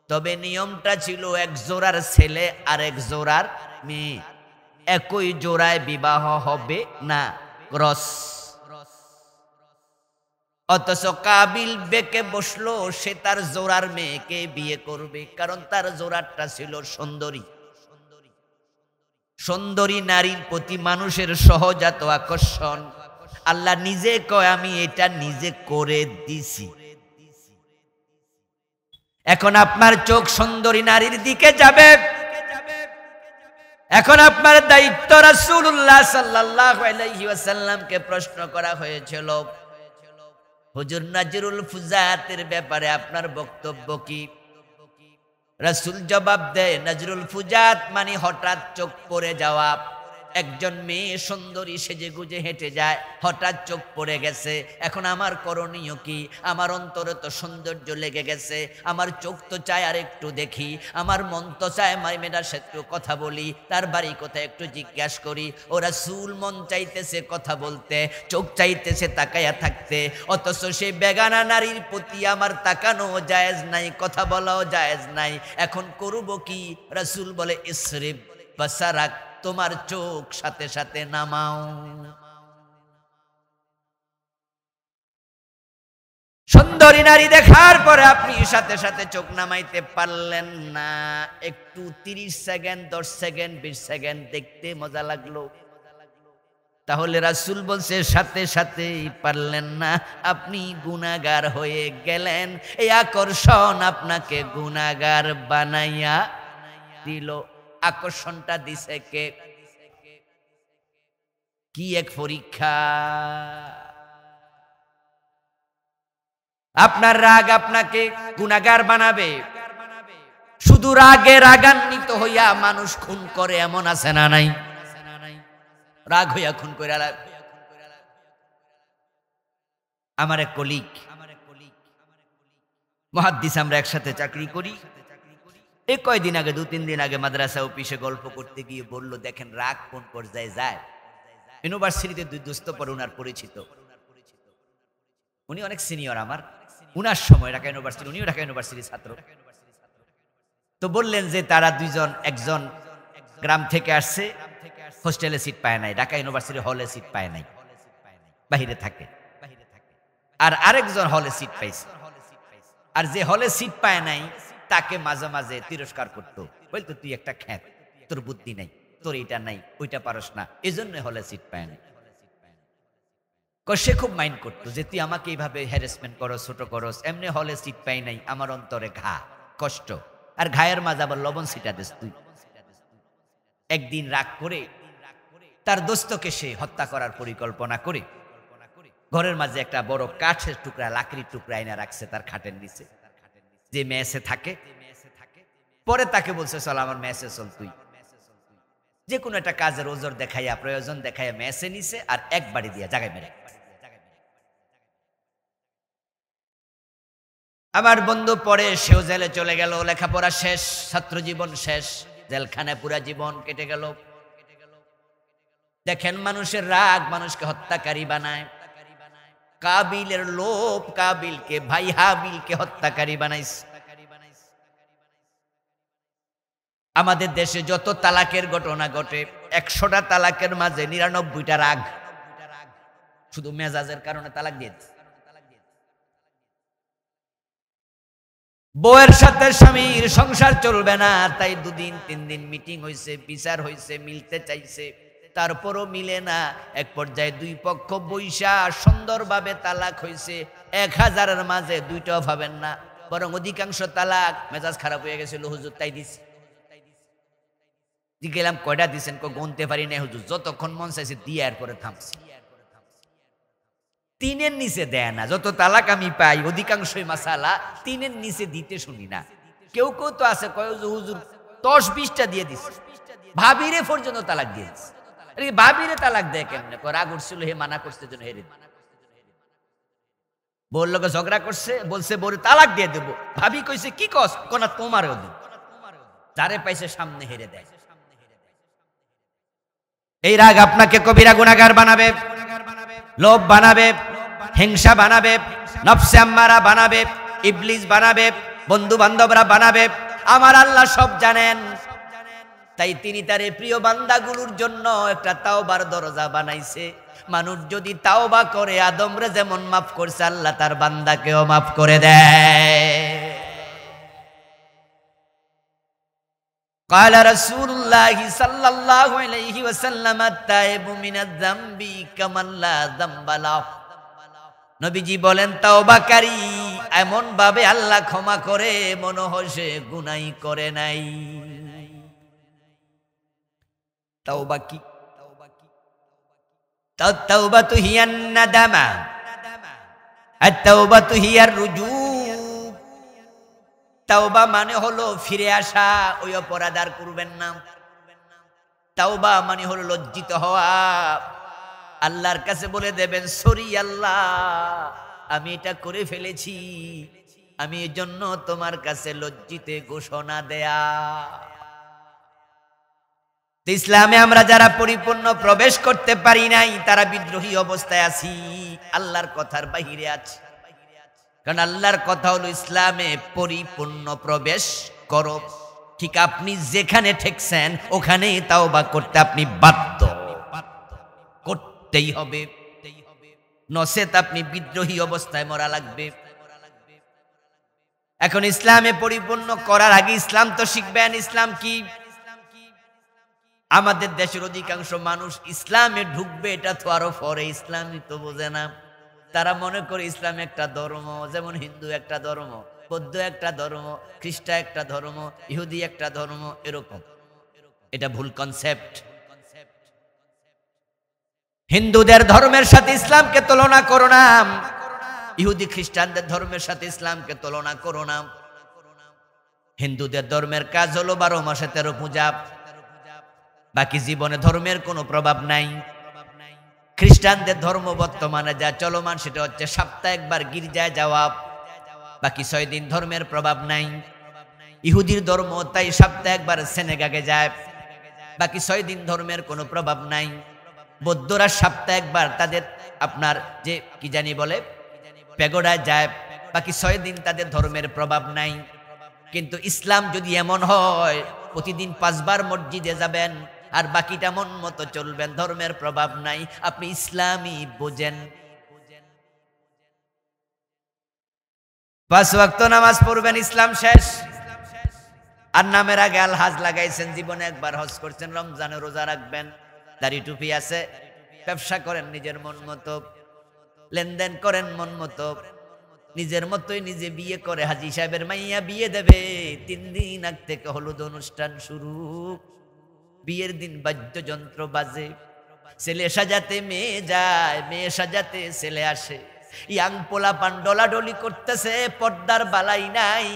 তবে নিয়মটা ছিল এক জোড়ার ছেলে আর এক জোড়ার মেয়ে, একই জোড়ায় বিবাহ হবে না, ক্রস। অথচ কাবিল বেঁকে বসলো, সে তার জোড়ার মেয়েকে বিয়ে করবে, কারণ তার জোড়ারটা ছিল সুন্দরী। সুন্দরী নারীর প্রতি মানুষের সহজাত আকর্ষণ। আল্লাহ নিজে কয় আমি এটা নিজে করে দিছি। এখন আপনার চোখ সুন্দরী নারীর দিকে যাবে। এখন আপনার দায়িত্ব। রাসূলুল্লাহ সাল্লাল্লাহু আলাইহি ওয়াসাল্লামকে প্রশ্ন করা হয়েছিল, হুজুর নাজরুল ফুজাতের ব্যাপারে আপনার বক্তব্য কি? রাসূল জবাব দেয়, নাজরুল ফুজাত মানে হঠাৎ চোখ পড়ে যাওয়া, একজন মেয়ে সুন্দরী সেজে গুজে হেঁটে যায়, হঠাৎ চোখ পড়ে গেছে। এখন আমার করণীয় কি? আমার অন্তরে তো সৌন্দর্য লেগে গেছে, আমার চোখ তো চায় আর একটু দেখি, আমার মন তো চায় মেয়েটার সাথে একটু কথা বলি, তার বাড়ি কোথায় একটু জিজ্ঞাসা করি। ও রাসূল, মন চাইতেছে কথা বলতে, চোখ চাইতেছে তাকায়া থাকতে, অথচ সেই বেগানা নারীর প্রতি আমার তাকানো জায়েজ নাই, কথা বলাও জায়েজ নাই। এখন করব কি? রাসূল বলে ইসরিফ বাসারাক, তোমার চোখ সাথে সাথে নামাও। সুন্দরী নারী দেখার পরে আপনি সাথে সাথে চোখ নামাইতে পারলেন না, একটু 30 সেকেন্ড, 10 সেকেন্ড, 20 সেকেন্ড দেখতে মজা লাগলো। তাহলে রাসূল বলছে সাথে সাথেই পারলেন না, আপনি গুনাহগার হয়ে গেলেন। এই আকর্ষণ আপনাকে গুনাহগার বানাইয়া দিল। আকর্ষণটা দিছে কে? কি এক পরীক্ষা! আপনার রাগ আপনাকে গুনাহগার বানাবে। শুধু রাগে রাগান্বিত হইয়া মানুষ খুন করে, এমন আছে না নাই? রাগ হইয়া খুন করে। আমার এক কলিগ, মুহাদ্দিস, আমরা একসাথে চাকরি করি। এই কয়দিন আগে, 2-3 দিন আগে মাদ্রাসা অফিসে গল্প করতে গিয়ে বলল, দেখেন রাগ কোন পর্যায়ে যায়। ইউনিভার্সিটিতে 2 দোস্ত পরে উনার পরিচিত, উনি অনেক সিনিয়র আমার, উনার সময় ঢাকা ইউনিভার্সিটি, উনিও ঢাকা ইউনিভার্সিটির ছাত্র। তো বললেন যে তারা দুইজন, একজন গ্রাম থেকে আসছে, হোস্টেলে সিট পায় নাই, ঢাকা ইউনিভার্সিটি হলে সিট পায় নাই, বাহিরে থাকে। আর আরেকজন হলে সিট পাইছে। আর যে হলে সিট পায় নাই তাকে মাঝে মাঝে তিরস্কার করতো, বলতো তুই একটা খ্যাত, তোর বুদ্ধি নাই, তোর এটা নাই, ওইটা পারস না, এই জন্য হলে সিট পায় নাই। সে খুব মাইন্ড করতো যে তুই আমাকে এইভাবে হ্যারাসমেন্ট করস, ছোট করস, এমনি হলে সিট পাই নাই, আমার অন্তরে ঘা, কষ্ট। আর ঘায়ের মাঝে আবার লবণ ছিটা দিস তুই। একদিন রাগ করে তার দোস্তকে সে হত্যা করার পরিকল্পনা করে ঘরের মাঝে একটা বড় কাঠের টুকরা, লাকড়ির টুকরা আইনা রাখছে তার খাটের নিচে, যে মেসে থাকে। পরে তাকে বলছে, চল আমার মেসে চল, তুই যে কোনো একটা কাজের ওজর দেখাইয়া, প্রয়োজন দেখাইয়া মেসে নিছে, আর এক বাড়ি দিয়া জায়গায় মেরে। আমার বন্ধু পরে সেও জেলে চলে গেল, লেখাপড়া শেষ, ছাত্র জীবন শেষ, জেলখানায় পুরা জীবন কেটে গেল। দেখেন মানুষের রাগ মানুষকে হত্যাকারী বানায়। কাবিলের লোভ কাবিলকে, ভাই হাবিলকে হত্যাকারী বানাইছে। আমাদের দেশে যত তালাকের ঘটনা ঘটে, 100টা তালাকের মাঝে 99টা রাগ, শুধু মেজাজের কারণে তালাক দিয়েছে। বউয়ের সাথে স্বামীর সংসার চলবে না, তাই 2 দিন 3 দিন মিটিং হয়েছে, বিচার হয়েছে, মিলতে চাইছে, তারপরও মিলে না। এক পর্যায়ে 2 পক্ষ বৈশা সুন্দরভাবে তালাক হয়েছে। 1000-এর মাঝে 2টাও পাবেন না, বরং অধিকাংশ তালাক মেজাজ খারাপ হয়ে গেছিল, হুজুর তাই দিছে। গেলাম, কয়টা দিচ্ছেন? গুনতে পারি না হুজুর, যতক্ষণ মন চাইছে দিয়ে এরপরে থামছে। 3-এর নিচে দেয় না। যত তালাক আমি পাই অধিকাংশই মাসালা 3-এর নিচে দিতে শুনি না। কেউ কেউ তো আছে কয় হুজুর 10-20টা দিয়ে দিচ্ছে, ভাবিরে পর্যন্ত তালাক দিয়েছে। ভাবিরে তালাক দেয় কেমনে? রাগ উঠছিল, হে মানা করছে জন্য হেরে। বললো ঝগড়া করছে, বলছে বউরে তালাক দিয়ে দেবো, ভাবি কইছে কি কস, কোনা তোমারও দেব। যারে পাইছে সামনে হেরে দেয়। এই রাগ আপনাকে কবিরা গুনাহগার বানাবে, লোভ বানাবে, হিংসা বানাবে, নফসে আম্মারা বানাবে, ইবলিস বানাবে, বন্ধু বান্ধবরা বানাবে। আমার আল্লাহ সব জানেন, তাই তিনি তার এই প্রিয় বান্দাগুলোর জন্য একটা তাওবার দরজা বানাইছে। মানুষ যদি তাওবা করে, আদমরে যেমন মাফ করছে, আল্লাহ তার বান্দাকেও মাফ করে দেয়। قال رسول الله صلى الله عليه وسلم التائب من الذنب كمن لا ذنب له। নবীজি বলেন তাওবাকারী এমন ভাবে আল্লাহ ক্ষমা করে মনে হয় সে গুনাহ করে নাই। তাওবা কি? তাওবাতু হিয়ান নাদামা, আত-তাওবাতু হিয়ার রুজু। তাওবা মানে হলো ফিরে আসা, ওই অপরাধ আর করবেন না। তাওবা মানে হলো লজ্জিত হওয়া। আল্লাহর কাছে বলে দেবেন, সরি আল্লাহ, আমি এটা করে ফেলেছি, আমি এজন্য তোমার কাছে লজ্জিতে ঘোষণা দেয়া। ইসলামে আমরা যারা পরিপূর্ণ প্রবেশ করতে পারি নাই, তারা বিদ্রোহী অবস্থায় আছি, আল্লাহর কথার বাহিরে আছি। কারণ আল্লাহর কথা হলো ইসলামে পরিপূর্ণ প্রবেশ করো। ঠিক আপনি যেখানে ঠেকছেন ওখানেই তাওবা করতে আপনি বাধ্য, করতেই হবে, নচেত আপনি বিদ্রোহী অবস্থায় মরা লাগবে। এখন ইসলামে পরিপূর্ণ করার আগে ইসলাম তো শিখবেন। ইসলাম কি? আমাদের দেশের অধিকাংশ মানুষ ইসলামে ঢুকবে এটা তো আরো পরে, ইসলামই তো বোঝে না। তারা মনে করে ইসলাম একটা ধর্ম, যেমন হিন্দু একটা ধর্ম, বৌদ্ধ একটা ধর্ম, খ্রিস্টান একটা ধর্ম, ইহুদি একটা ধর্ম, এরকম। এটা ভুল কনসেপ্ট। হিন্দুদের ধর্মের সাথে ইসলামকে তুলনা করো না, ইহুদি খ্রিস্টানদের ধর্মের সাথে ইসলামকে তুলনা করো না। হিন্দুদের ধর্মের কাজ হলো 12 মাসে 13 পূজা, বাকি জীবনে ধর্মের কোনো প্রভাব নাই। খ্রিস্টানদের ধর্ম বর্তমানে যা চলমান সেটা হচ্ছে সপ্তাহে একবার গির্জায় যাওয়া, বাকি 6 দিন ধর্মের প্রভাব নাই। ইহুদির ধর্ম তাই সপ্তাহে একবার সিনেগাগে যায়, বাকি 6 দিন ধর্মের কোনো প্রভাব নাই। বৌদ্ধরা সপ্তাহে একবার তাদের আপনার যে কি জানি বলে প্যাগোডায় যায়, বাকি 6 দিন তাদের ধর্মের প্রভাব নাই। কিন্তু ইসলাম যদি এমন হয় প্রতিদিন 5 বার মসজিদে যাবেন আর বাকিটা মন মতো চলবেন, ধর্মের প্রভাব নাই, আপনি ইসলামই বোঝেন। 5 ওয়াক্ত নামাজ পড়বেন, ইসলাম শেষ। আর নামের আগে আল হাজ লাগাইছেন, জীবনে একবার হজ করছেন, রমজানে রোজা রাখবেন, দাড়ি টুপি আছে, ব্যবসা করেন নিজের মন মতো, লেনদেন করেন মন মতো, নিজের মতোই নিজে বিয়ে করে হাজী সাহেবের মাইয়া বিয়ে দেবে। 3 দিন আগ থেকে হলুদ অনুষ্ঠান শুরু, বিয়ের দিন বাদ্যযন্ত্র বাজে, ছেলে সাজাতে মেয়ে যায়, মেয়ে সাজাতে ছেলে আসে, ইয়াং পোলা পান ডলাডলি করতেছে, পর্দার বালাই নাই।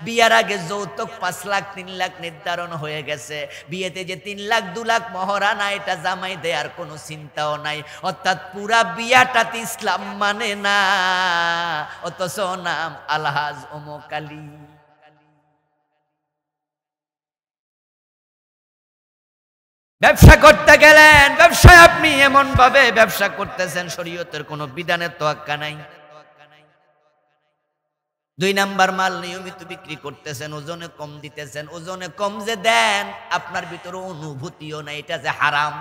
বিয়ার আগে যৌতুক 5 লাখ 3 লাখ নির্ধারণ হয়ে গেছে, বিয়েতে যে 3 লাখ 2 লাখ মহারানা এটা জামাই দেয়ার কোনো চিন্তাও নাই। অর্থাৎ পুরা বিয়াটাতে ইসলাম মানে না, অথচ নাম আলহাজ অমুক আলী। ব্যবসা করতে গেলেন, ব্যবসায় আপনি এমন ভাবে ব্যবসা করতেছেন শরীয়তের কোনো বিধানের তোয়াক্কা নাই। 2 নাম্বার মাল নিয়মিত বিক্রি করতেছেন, ওজনে কম দিতেছেন, ওজনে কম যে দেন আপনার ভিতরে অনুভূতিও নাই, এটা যে হারাম।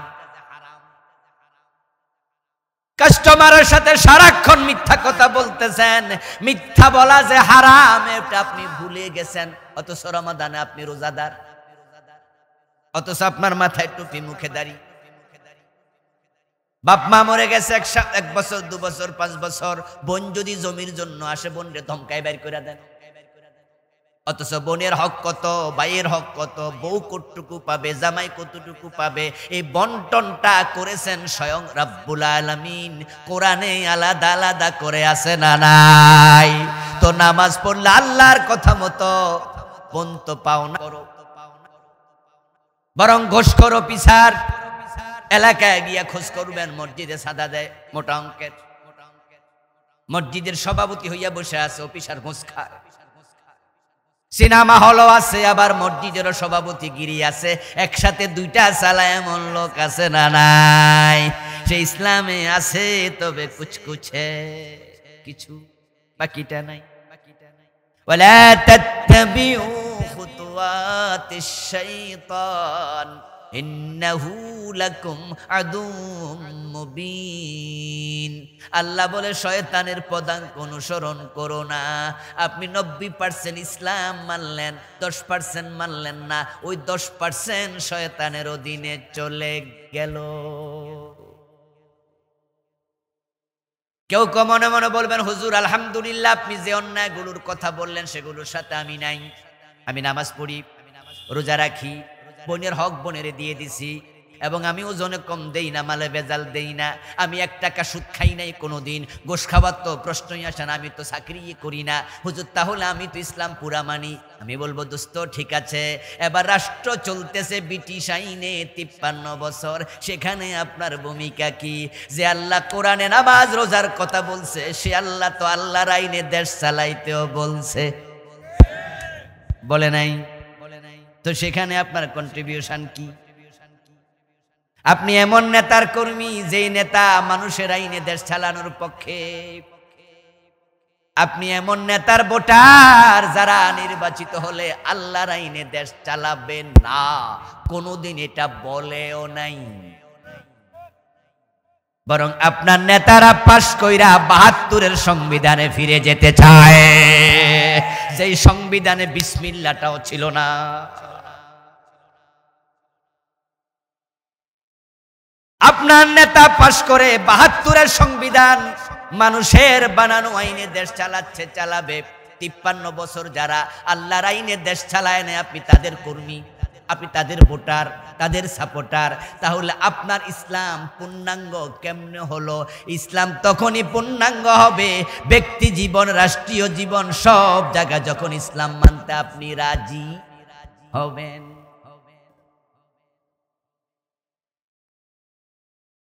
কাস্টমারের সাথে সারাক্ষণ মিথ্যা কথা বলতেছেন, মিথ্যা বলা যে হারাম এটা আপনি ভুলে গেছেন। অথচ রমাদানে আপনি রোজাদার, অথচ আপনার মাথায় টুপি, মুখে দাড়ি। বাপ মা মরে গেছে 1 বছর 2 বছর 5 বছর, বোন যদি জমির জন্য আসে বোনরে ধমকাই বের করে দেন। অথচ বোনের হক কত, ভাইয়ের হক কত, বউ কতটুকু পাবে, জামাই কতটুকু পাবে, এই বন্টনটা করেছেন স্বয়ং রাব্বুল আলামিন। কোরআনে আলাদা আলাদা করে আছে না নাই? তো নামাজ পড়লে আল্লাহর কথা মতো বোন তো পাও না, বরং ঘোষ করো পিছার। এলাকায় গিয়া খোঁজ করবেন, মসজিদে সাদা দেয় মোটা অঙ্কের, মসজিদের সভাপতি হইয়া বসে আছে, অফিসার ঘোষ খায়। সিনেমা হলও আছে, আবার মসজিদেরও সভাপতি গিরি আছে, একসাথে 2টা চালায় এমন লোক আছে না নাই? সে ইসলামে আছে, তবে কুচকুচে কিছু, বাকিটা নাই। ওয়ালা তাত্তাবিউ খুতুওয়াতিশ শাইতান ইন্নাহু লাকুম আদুউম মুবিন। আল্লাহ বলে শয়তানের পদাঙ্ক অনুসরণ করো না। আপনি 90% ইসলাম মানলেন, 10% মানলেন না, ওই 10% শয়তানের অধীনে চলে গেল। কেউ মনে মনে বলবেন, হুজুর আলহামদুলিল্লাহ আপনি যে অন্যায়গুলোর কথা বললেন সেগুলোর সাথে আমি নাই, আমি নামাজ পড়ি, রোজা রাখি, বোনের হক বোনের দিয়ে দিছি, এবং আমি ওজনে কম দেই না, মালে ভেজাল দেই না, আমি 1 টাকা সুদ খাই নাই কোনোদিন, গোশ খাবার তো প্রশ্নই আসে না, আমি তো চাকরি করি না। হুজুর তাহলে আমি তো ইসলাম পুরা মানি। আমি বলবো দোস্ত ঠিক আছে, এবার রাষ্ট্র চলতেছে ব্রিটিশ আইনে 53 বছর, সেখানে আপনার ভূমিকা কি? যে আল্লাহ কোরআনে নামাজ রোজার কথা বলছে, সে আল্লাহ তো আল্লাহর আইনে দেশ চালাইতেও বলছে, বলে নাই? তো সেখানে আপনার কন্ট্রিবিউশন কি? আপনি এমন নেতার কর্মী যেই নেতা মানুষের আইনে দেশ চালানোর পক্ষে, আপনি এমন নেতার ভোটার যারা নির্বাচিত হলে আল্লাহর আইনে দেশ চালাবেন না, কোনোদিন এটা বলেও নাই। বরং আপনার নেতারা পাশ কইরা 72-এর সংবিধানে ফিরে যেতে চায়, যেই সংবিধানে বিসমিল্লাহটাও ছিল না। আপনার নেতা পাশ করে 72-এর সংবিধান, মানুষের বানানো আইনে দেশ চালাচ্ছে, চালাবে। 53 বছর যারা আল্লাহর আইনে দেশ চালায় না, আপনি তাদের কর্মী, আপনি তাদের ভোটার, তাদের সাপোর্টার। তাহলে আপনার ইসলাম পূর্ণাঙ্গ কেমনে হলো? ইসলাম তখনই পূর্ণাঙ্গ হবে ব্যক্তি জীবন, রাষ্ট্রীয় জীবন, সব জায়গা যখন ইসলাম মানতে আপনি রাজি হবেন।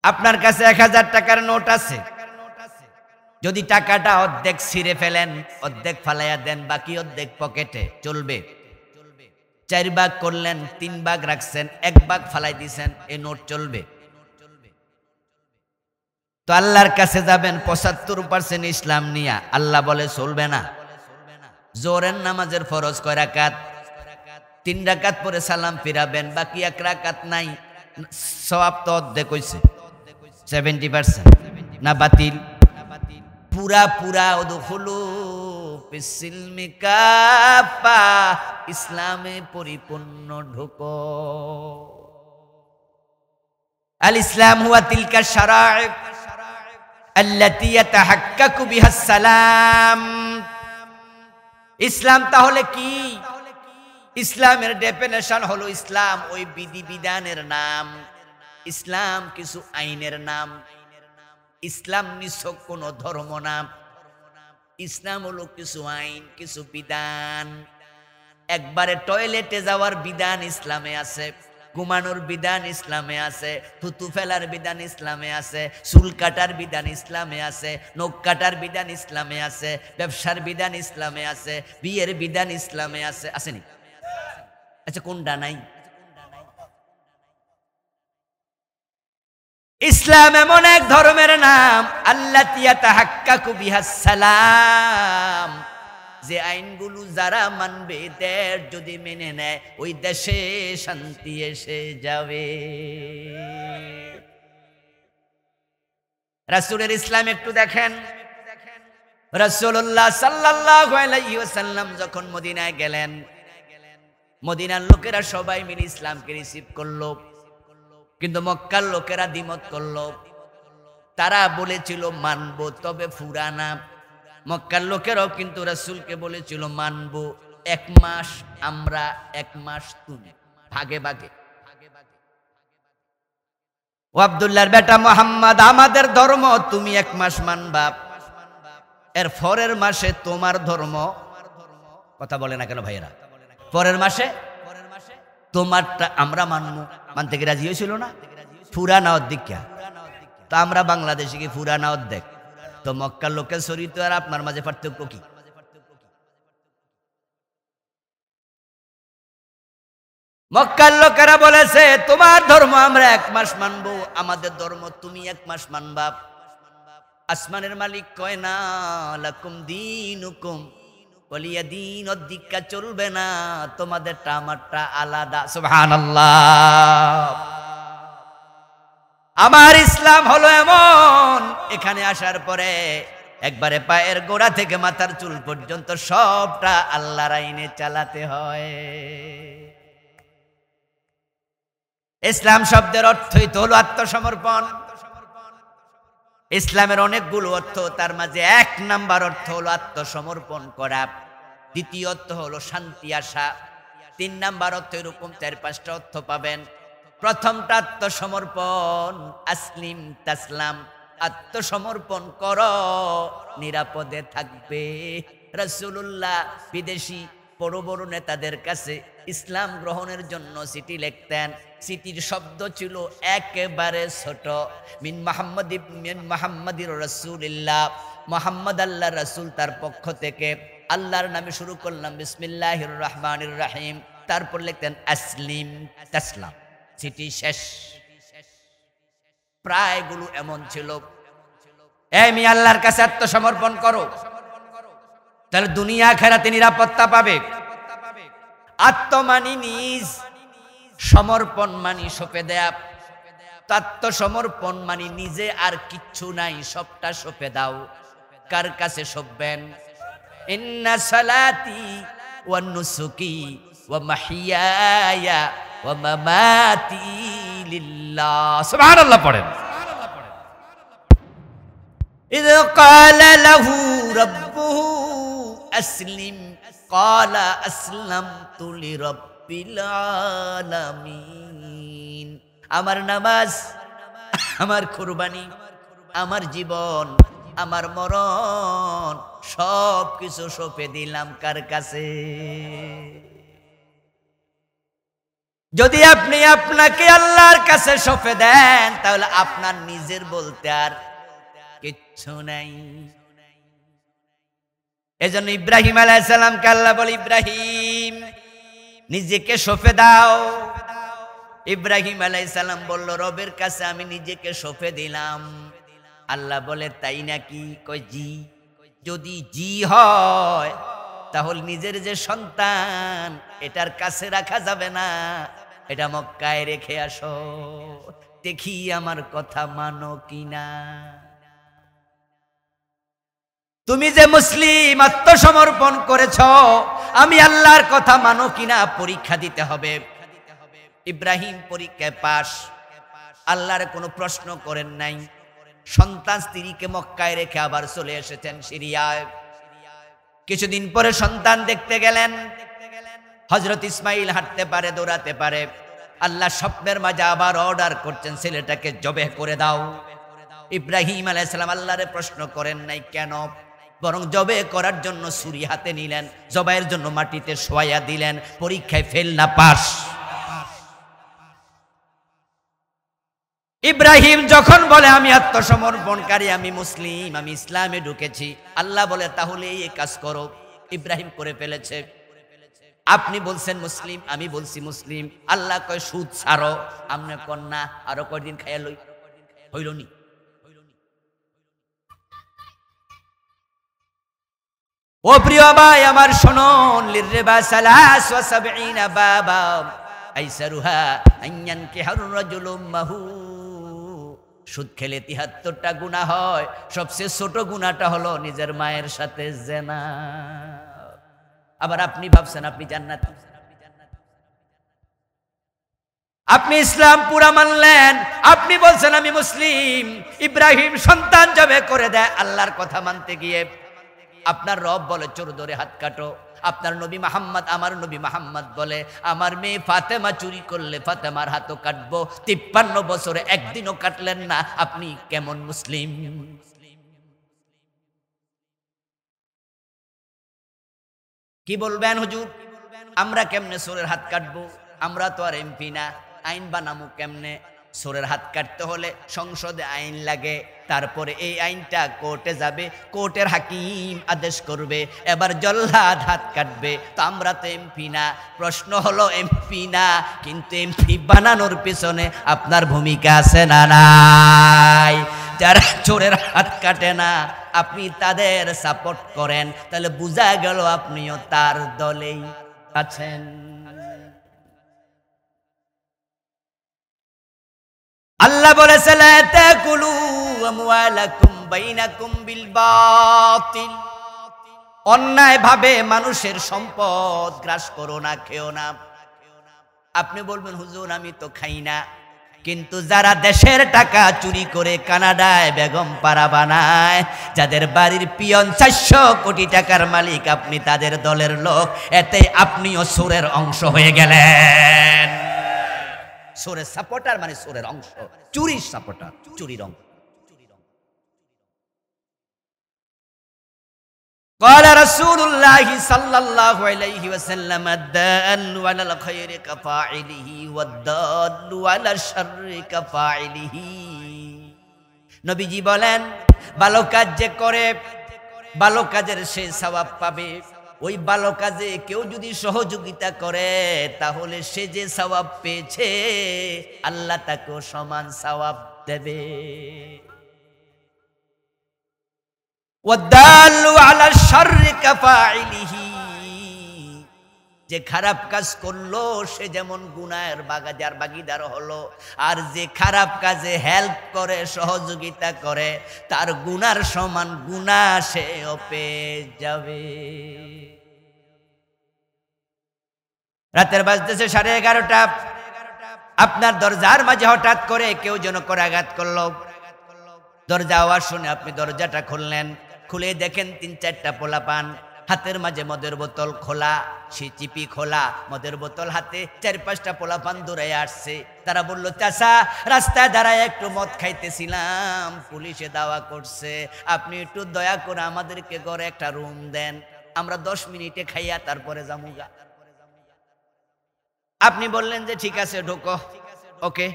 আপনার কাছে 1000 টাকার নোট আছে, যদি টাকাটা অর্ধেক ছিঁড়ে ফেলেন, অর্ধেক ফালাইয়া দেন, বাকি অর্ধেক পকেটে, চলবে? 4 ভাগ করলেন, 3 ভাগ রাখছেন, 1 ভাগ ফালাই দিছেন, এই নোট চলবে? তো আল্লাহর কাছে যাবেন 75% ইসলাম নিয়া, আল্লাহ বলে চলবে না। জোহরের নামাজের ফরজ কয় রাকাত? 3 রাকাত পরে সালাম ফিরাবেন, বাকি 1 রাকাত নাই, সওয়াব তো অর্ধেক হইছে, 70% না বাতিল? পুরা পুরা উদখুলু ফিসসিলমি কাফা, ইসলামে পরিপূর্ণ ঢোকো। আল ইসলাম হুয়া তিলকা শারা'i আল্লাতী ইয়াতাহাক্কাকু বিহা সালাম। ইসলাম তাহলে কি? ইসলামের ডেফিনেশন হলো, ইসলাম ওই বিধি বিধানের নাম, ইসলাম কিছু আইনের নাম, ইসলাম নিছক কোন ধর্ম নাম। ইসলাম হলো কিছু আইন, কিছু বিধান। একবারে টয়লেটে যাওয়ার বিধান ইসলামে আছে, ঘুমানোর বিধান ইসলামে আছে, থুতু ফেলার বিধান ইসলামে আছে, চুল কাটার বিধান ইসলামে আছে, নখ কাটার বিধান ইসলামে আছে, ব্যবসার বিধান ইসলামে আছে, বিয়ের বিধান ইসলামে আছে, আসেনি? আচ্ছা কোনটা নাই? ইসলাম এমন এক ধর্মের নাম, আল্লাতী ইয়াতাহাক্কাকু বিহা সালাম, যে আইনগুলো যারা মানবে, দেশ যদি মেনে নেয়, ওই দেশে শান্তি এসে যাবে। রাসূলের ইসলাম একটু দেখেন। রাসূলুল্লাহ সাল্লাল্লাহু আলাইহি ওয়াসাল্লাম যখন মদিনায় গেলেন, মদিনার লোকেরা সবাই মিলে ইসলামকে রিসিভ করলো, কিন্তু মক্কার লোকেরা দ্বিমত করলো। তারা বলেছিল মানবো, তবে ফুরানা। মক্কার লোকেরাও কিন্তু রাসূলকে বলেছিল মানবো, 1 মাস আমরা, 1 মাস তুমি, ভাগে ভাগে। ও আব্দুল্লাহর বেটা মুহাম্মদ, আমাদের ধর্ম তুমি 1 মাস মানবা, এর পরের মাসে তোমার ধর্ম। কথা বলে না কেন ভাইয়েরা? পরের মাসে তোমারটা আমরা মানবো। মানতে কি রাজি হয়েছিল না? ফুরানা অর্ধেক। তো আমরা বাংলাদেশে কি ফুরানা অর্ধেক? তো মক্কার লোকের চরিত্র আর আপনার মাঝে পার্থক্য কি? মক্কার লোকেরা বলেছে তোমার ধর্ম আমরা 1 মাস মানবো, আমাদের ধর্ম তুমি 1 মাস মানবা। আসমানের মালিক কয় না, লাকুম দীনুকুম ওয়ালিয়া দীন, অধিকা চলবে না, তোমাদেরটা আমারটা আলাদা। সুবহানাল্লাহ। আমার ইসলাম হলো এমন, এখানে আসার পরে একবারে পায়ের গোড়া থেকে মাথার চুল পর্যন্ত সবটা আল্লাহর আইনে চালাতে হয়। ইসলাম শব্দের অর্থই তো হলো আত্মসমর্পণ। ইসলামের অনেকগুলো অর্থ, তার মাঝে 1 নাম্বার অর্থ হলো আত্মসমর্পণ করা, 2য় অর্থ হলো শান্তি আসা, 3 নাম্বার অর্থ এরকম 4-5টা অর্থ পাবেন। প্রথমটা আত্মসমর্পণ, আসলিম তাসলাম, আত্মসমর্পণ কর, নিরাপদে থাকবে। রাসূলুল্লাহ বিদেশি বড় বড় নেতাদের কাছে ইসলাম গ্রহণের জন্য চিঠি লিখতেন। চিঠির শব্দ ছিল একেবারে ছোট, মিন মুহাম্মাদির রাসূলিল্লাহ, মুহাম্মদ আল্লাহর রাসূল, তার পক্ষ থেকে আল্লাহর নামে শুরু করলাম বিসমিল্লাহির রহমানির রহিম, তারপর লিখতেন আসলিম তাসলাম, চিঠি শেষ। প্রায়গুলো এমন ছিল, আমি আল্লাহর কাছে আত্মসমর্পণ করো, তাহলে দুনিয়া আখিরাতে নিরাপত্তা পাবে। আত্মমানি নিজ, সমর্পণ মানি সঁপে দেয়া। আত্মসমর্পণ মানি নিজে আর কিচ্ছু নাই, সবটা সঁপে দাও। কার কাছে সঁপবেন? ইন্না সালাতি ওয়া নুসুকি ওয়া মাহিয়ায়া ওয়া মামাতি লিল্লাহ। সুবহানাল্লাহ পড়েন। ইয ক্বালা লাহু রাব্বুহু আসলিম ক্বালা আসলামতু লিরাব্বিল আলামিন। আমার নামাজ, আমার কুরবানি, আমার জীবন, আমার মরণ, সব কিছু সঁপে দিলাম কার কাছে? যদি আপনি আপনাকে আল্লাহর কাছে সঁপে দেন, তাহলে আপনার নিজের বলতে আর কিচ্ছু নাই। এজন্য ইব্রাহিম আলাইহিস সালামকে আল্লাহ বলে, ইব্রাহিম নিজেকে সঁপে দাও। ইব্রাহিম আলাইহিস সালাম বলল, রবের কাছে আমি নিজেকে সঁপে দিলাম। আল্লাহ বলে, তাই নাকি? কই জি। যদি জি হয় তাহলে নিজের যে সন্তান, এটার কাছে রাখা যাবে না, এটা মক্কায় রেখে আসো, দেখি আমার কথা মানো কিনা। তুমি যে মুসলিম, আত্মসমর্পণ করেছ, আমি আল্লাহর কথা মানো কিনা পরীক্ষা দিতে হবে। ইব্রাহিম পরীক্ষায় পাস, আল্লাহর কোনো প্রশ্ন করেন নাই। সন্তান স্ত্রীকে মক্কায় রেখে আবার চলে এসেছেন সিরিয়ায়। কিছুদিন পরে সন্তান দেখতে গেলেন। হযরত ইসমাইল হাঁটতে পারে, দৌড়াতে পারে। আল্লাহ স্বপ্নের মাঝে আবার অর্ডার করছেন, ছেলেটাকে জবেহ করে দাও। ইব্রাহিম আলাইহিস সালাম আল্লাহরে প্রশ্ন করেন নাই কেন, বরং জবেহ করার জন্য ছুরি হাতে নিলেন, জবাইয়ের জন্য মাটিতে শোয়া দিলেন। পরীক্ষায় ফেল না পাস। ইব্রাহিম যখন বলে আমি আত্মসমর্পণকারী, আমি মুসলিম, আমি ইসলামে ঢুকেছি, আল্লাহ বলে তাহলে এই কাজ করো। ইব্রাহিম করে ফেলেছে। আপনি বলছেন মুসলিম, আমি বলছি মুসলিম। আল্লাহ কয় সুদ ছাড়ো, আমনে কন্যা আরো কয়দিন খাইয়া লই, হইল নি? ও প্রিয় ভাই আমার, শুনুন, লিররিবা সালাস ওয়া সাবঈনা বাবা আইসারুহা আইয়ানকিহার রাজুলুম মাহু। সুদ খেলে ৭৩টা গুনাহ হয়, সবচেয়ে ছোট গুনাহটা হলো নিজের মায়ের সাথে জিনা। আবার আপনি ভাবছেন আপনি জান্নাতি, আপনি ইসলাম পুরা মানলেন, আপনি বলছেন আমি মুসলিম। ইব্রাহিম সন্তান জবেহ করে দেয় আল্লাহর কথা মানতে গিয়ে। আপনার রব বলে চোর ধরে হাত কাটো। আপনার নবী মুহাম্মদ, আমার নবী মুহাম্মদ বলে আমার মেয়ে ফাতেমা চুরি করলে ফাতেমার হাতও কাটবো। ৫৩ বছরে একদিনও কাটলেন না, আপনি কেমন মুসলিম? কি বলবেন হুজুর, আমরা কেমনে চোরের হাত কাটবো? আমরা তো আর এমপি না, আইন বানামু কেমনে? চোরের হাত কাটতে হলে সংসদে আইন লাগে, তারপরে এই আইনটা কোর্টে যাবে, কোর্টের হাকিম আদেশ করবে, এবার জল্লাদ হাত কাটবে। তো আমরা তো এমপি না। প্রশ্ন হলো এমপি না, কিন্তু এমপি বানানোর পিছনে আপনার ভূমিকা আছে না নাই? যারা চোরের হাত কাটে না, আপনি তাদের সাপোর্ট করেন, তাহলে বোঝা গেল আপনিও তার দলেই আছেন। আল্লাহ বলেছে লা তাকুলু আমওয়ালাকুম বাইনাকুম বিল বাতিল। অন্যায় ভাবে মানুষের সম্পদ গ্রাস করো না, খেও না। আপনি বলবেন হুজুর আমি তো খাই না, কিন্তু যারা দেশের টাকা চুরি করে কানাডায় বেগম পাড়া বানায়, যাদের বাড়ির পিয়ন ৪০০ কোটি টাকার মালিক, আপনি তাদের দলের লোক, এতে আপনিও চোরের অংশ হয়ে গেলেন। সোরের সাপোর্টার মানে সোরের অংশ, চুরির সাপোর্টার, চুরির অংশ। قال رسول الله صلى الله عليه وسلم الدال على الخير كفاعله والدال على الشر كفاعله। নবীজি বলেন, ভালো কাজ যে করে ভালো কাজের সে সওয়াব পাবে, ওই ভালো কাজে কেউ যদি সহযোগিতা করে তাহলে সে যে সওয়াব পেয়েছে আল্লাহ তাকে সমান সওয়াব দেবে। ওয়াদাল্লু আলা শাররি কাফাইলিহি, যে খারাপ কাজ করলো সে যেমন গুনাহের ভাগীদার হলো, আর যে খারাপ কাজে হেল্প করে সহযোগিতা করে তার গুনার সমান গুনাহ সেও পেয়ে যাবে। রাতের বাজতেছে 11:30, আপনার দরজার মাঝে হঠাৎ করে কেউ যেন করাঘাত করলো। দরজা আওয়াজ শুনে আপনি দরজাটা খুললেন, খুলে দেখেন 3-4টা পোলাপান, হাতের মাঝে মদের বোতল খোলা, সে চিপি খোলা, মদের বোতল হাতে, 4-5টা পোলাপান দৌড়ায় আসছে। তারা বলল, চাচা রাস্তায় দাঁড়ায় একটু মদ খাইতেছিলাম, পুলিশে দাওয়া করছে, আপনি একটু দয়া করে আমাদেরকে ঘরে একটা রুম দেন, আমরা 10 মিনিটে খাইয়া তারপরে যামুগা। আপনি বললেন যে ঠিক আছে ঢোকো, ওকে।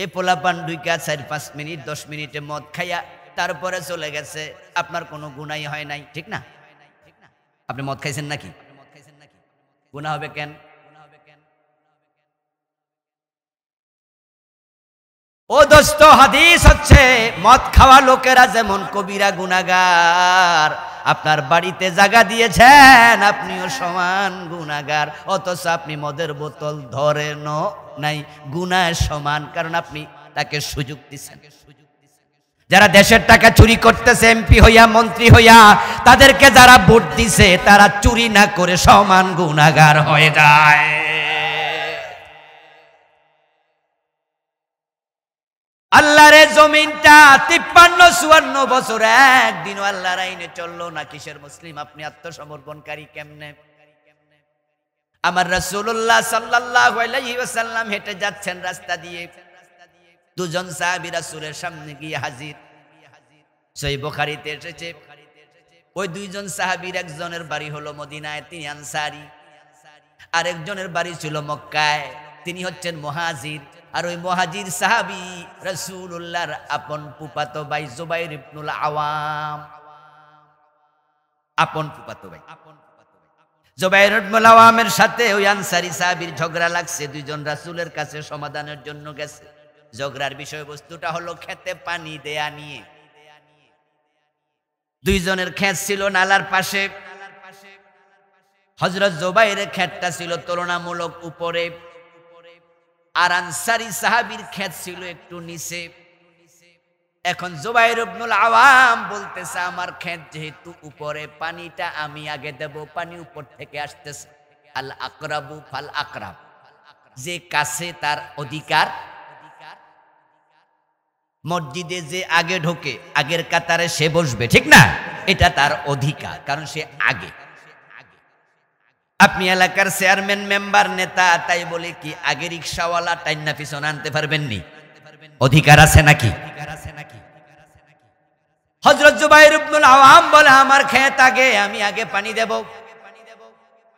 এ পোলাপান ঢুইকা 4-5 মিনিট 10 মিনিটে মদ খাইয়া তারপরে চলে গেছে, আপনার কোনো গুনাহই হয় নাই, ঠিক না? আপনি মদ খাইছেন নাকি? গুনাহ হবে কেন? ও দোস্ত, হাদিস হচ্ছে মদ খাওয়া লোকেরা যেমন কবিরা গুনাহগার, আপনার বাড়িতে জায়গা দিয়েছেন আপনিও সমান গুনাহগার, অথচ আপনি মদের বোতল ধরেন নাই, গুনাহ সমান, কারণ আপনি তাকে সুযোগ দিচ্ছেন। যারা দেশের টাকা চুরি করতেছে এমপি হইয়া মন্ত্রী হইয়া, তাদেরকে যারা ভোট দিছে তারা চুরি না করে সমান গুনাহগার হয়ে যায়। আল্লাহর জমিনটা 53-54 বছর একদিনও আল্লাহর আইনে চললো না, কিসের মুসলিম? আপনি আত্মসমর্পণকারী কেমনে? আমার রাসূলুল্লাহ সাল্লাল্লাহু আলাইহি ওয়াসাল্লাম হেঁটে যাচ্ছেন রাস্তা দিয়ে, দুজন সাহাবী রাসূলের সামনে গিয়ে হাজির। সহিহ বুখারীতে এসেছে, ওই দুইজন সাহাবীর একজনের বাড়ি হলো মদিনায়, তিনি আনসারী, আর একজনের বাড়ি ছিল মক্কায়, তিনি হচ্ছেন মুহাজির। আর ওই মুহাজির সাহাবী রাসূলুল্লাহর আপন ফুফাতো ভাই জুবাইর ইবনুল আওয়াম, আপন ফুফাতো ভাই। জুবাইর ইবনুল আওয়ামের সাথে ওই আনসারী সাহাবীর ঝগড়া লাগছে, দুইজন রাসূলের কাছে সমাধানের জন্য গেছে। ঝগড়ার বিষয়বস্তুটা হলো খেতে পানি দেয়া নিয়ে। দুইজনের ক্ষেত ছিল নালার পাশে, হযরত জুবাইরের ক্ষেতটা ছিল তুলনামূলক উপরে, আর আনসারী সাহাবীর ক্ষেত ছিল একটু নিচে। এখন জুবাইর ইবনুল আওয়াম বলতেছে, আমার ক্ষেত যেহেতু উপরে, পানিটা আমি আগে দেব, পানি উপর থেকে আসতেছে। আল আকরাবু ফাল আকরাব, যে কাছে তার অধিকার। মসজিদে যে আগে ঢোকে আগের কাতারে সে বসবে, ঠিক না? এটা তার অধিকার, কারণ সে আগে। আপনি এলাকার চেয়ারম্যান মেম্বার নেতা, তাই বলে কি আগে রিকশাওয়ালা টাইনা পিছনে আনতে পারবেন নি? অধিকার আছে নাকি? হযরত জুবাইর ইবনুল আওয়াম বলে, আমার ক্ষেত আগে, আমি আগে পানি দেব।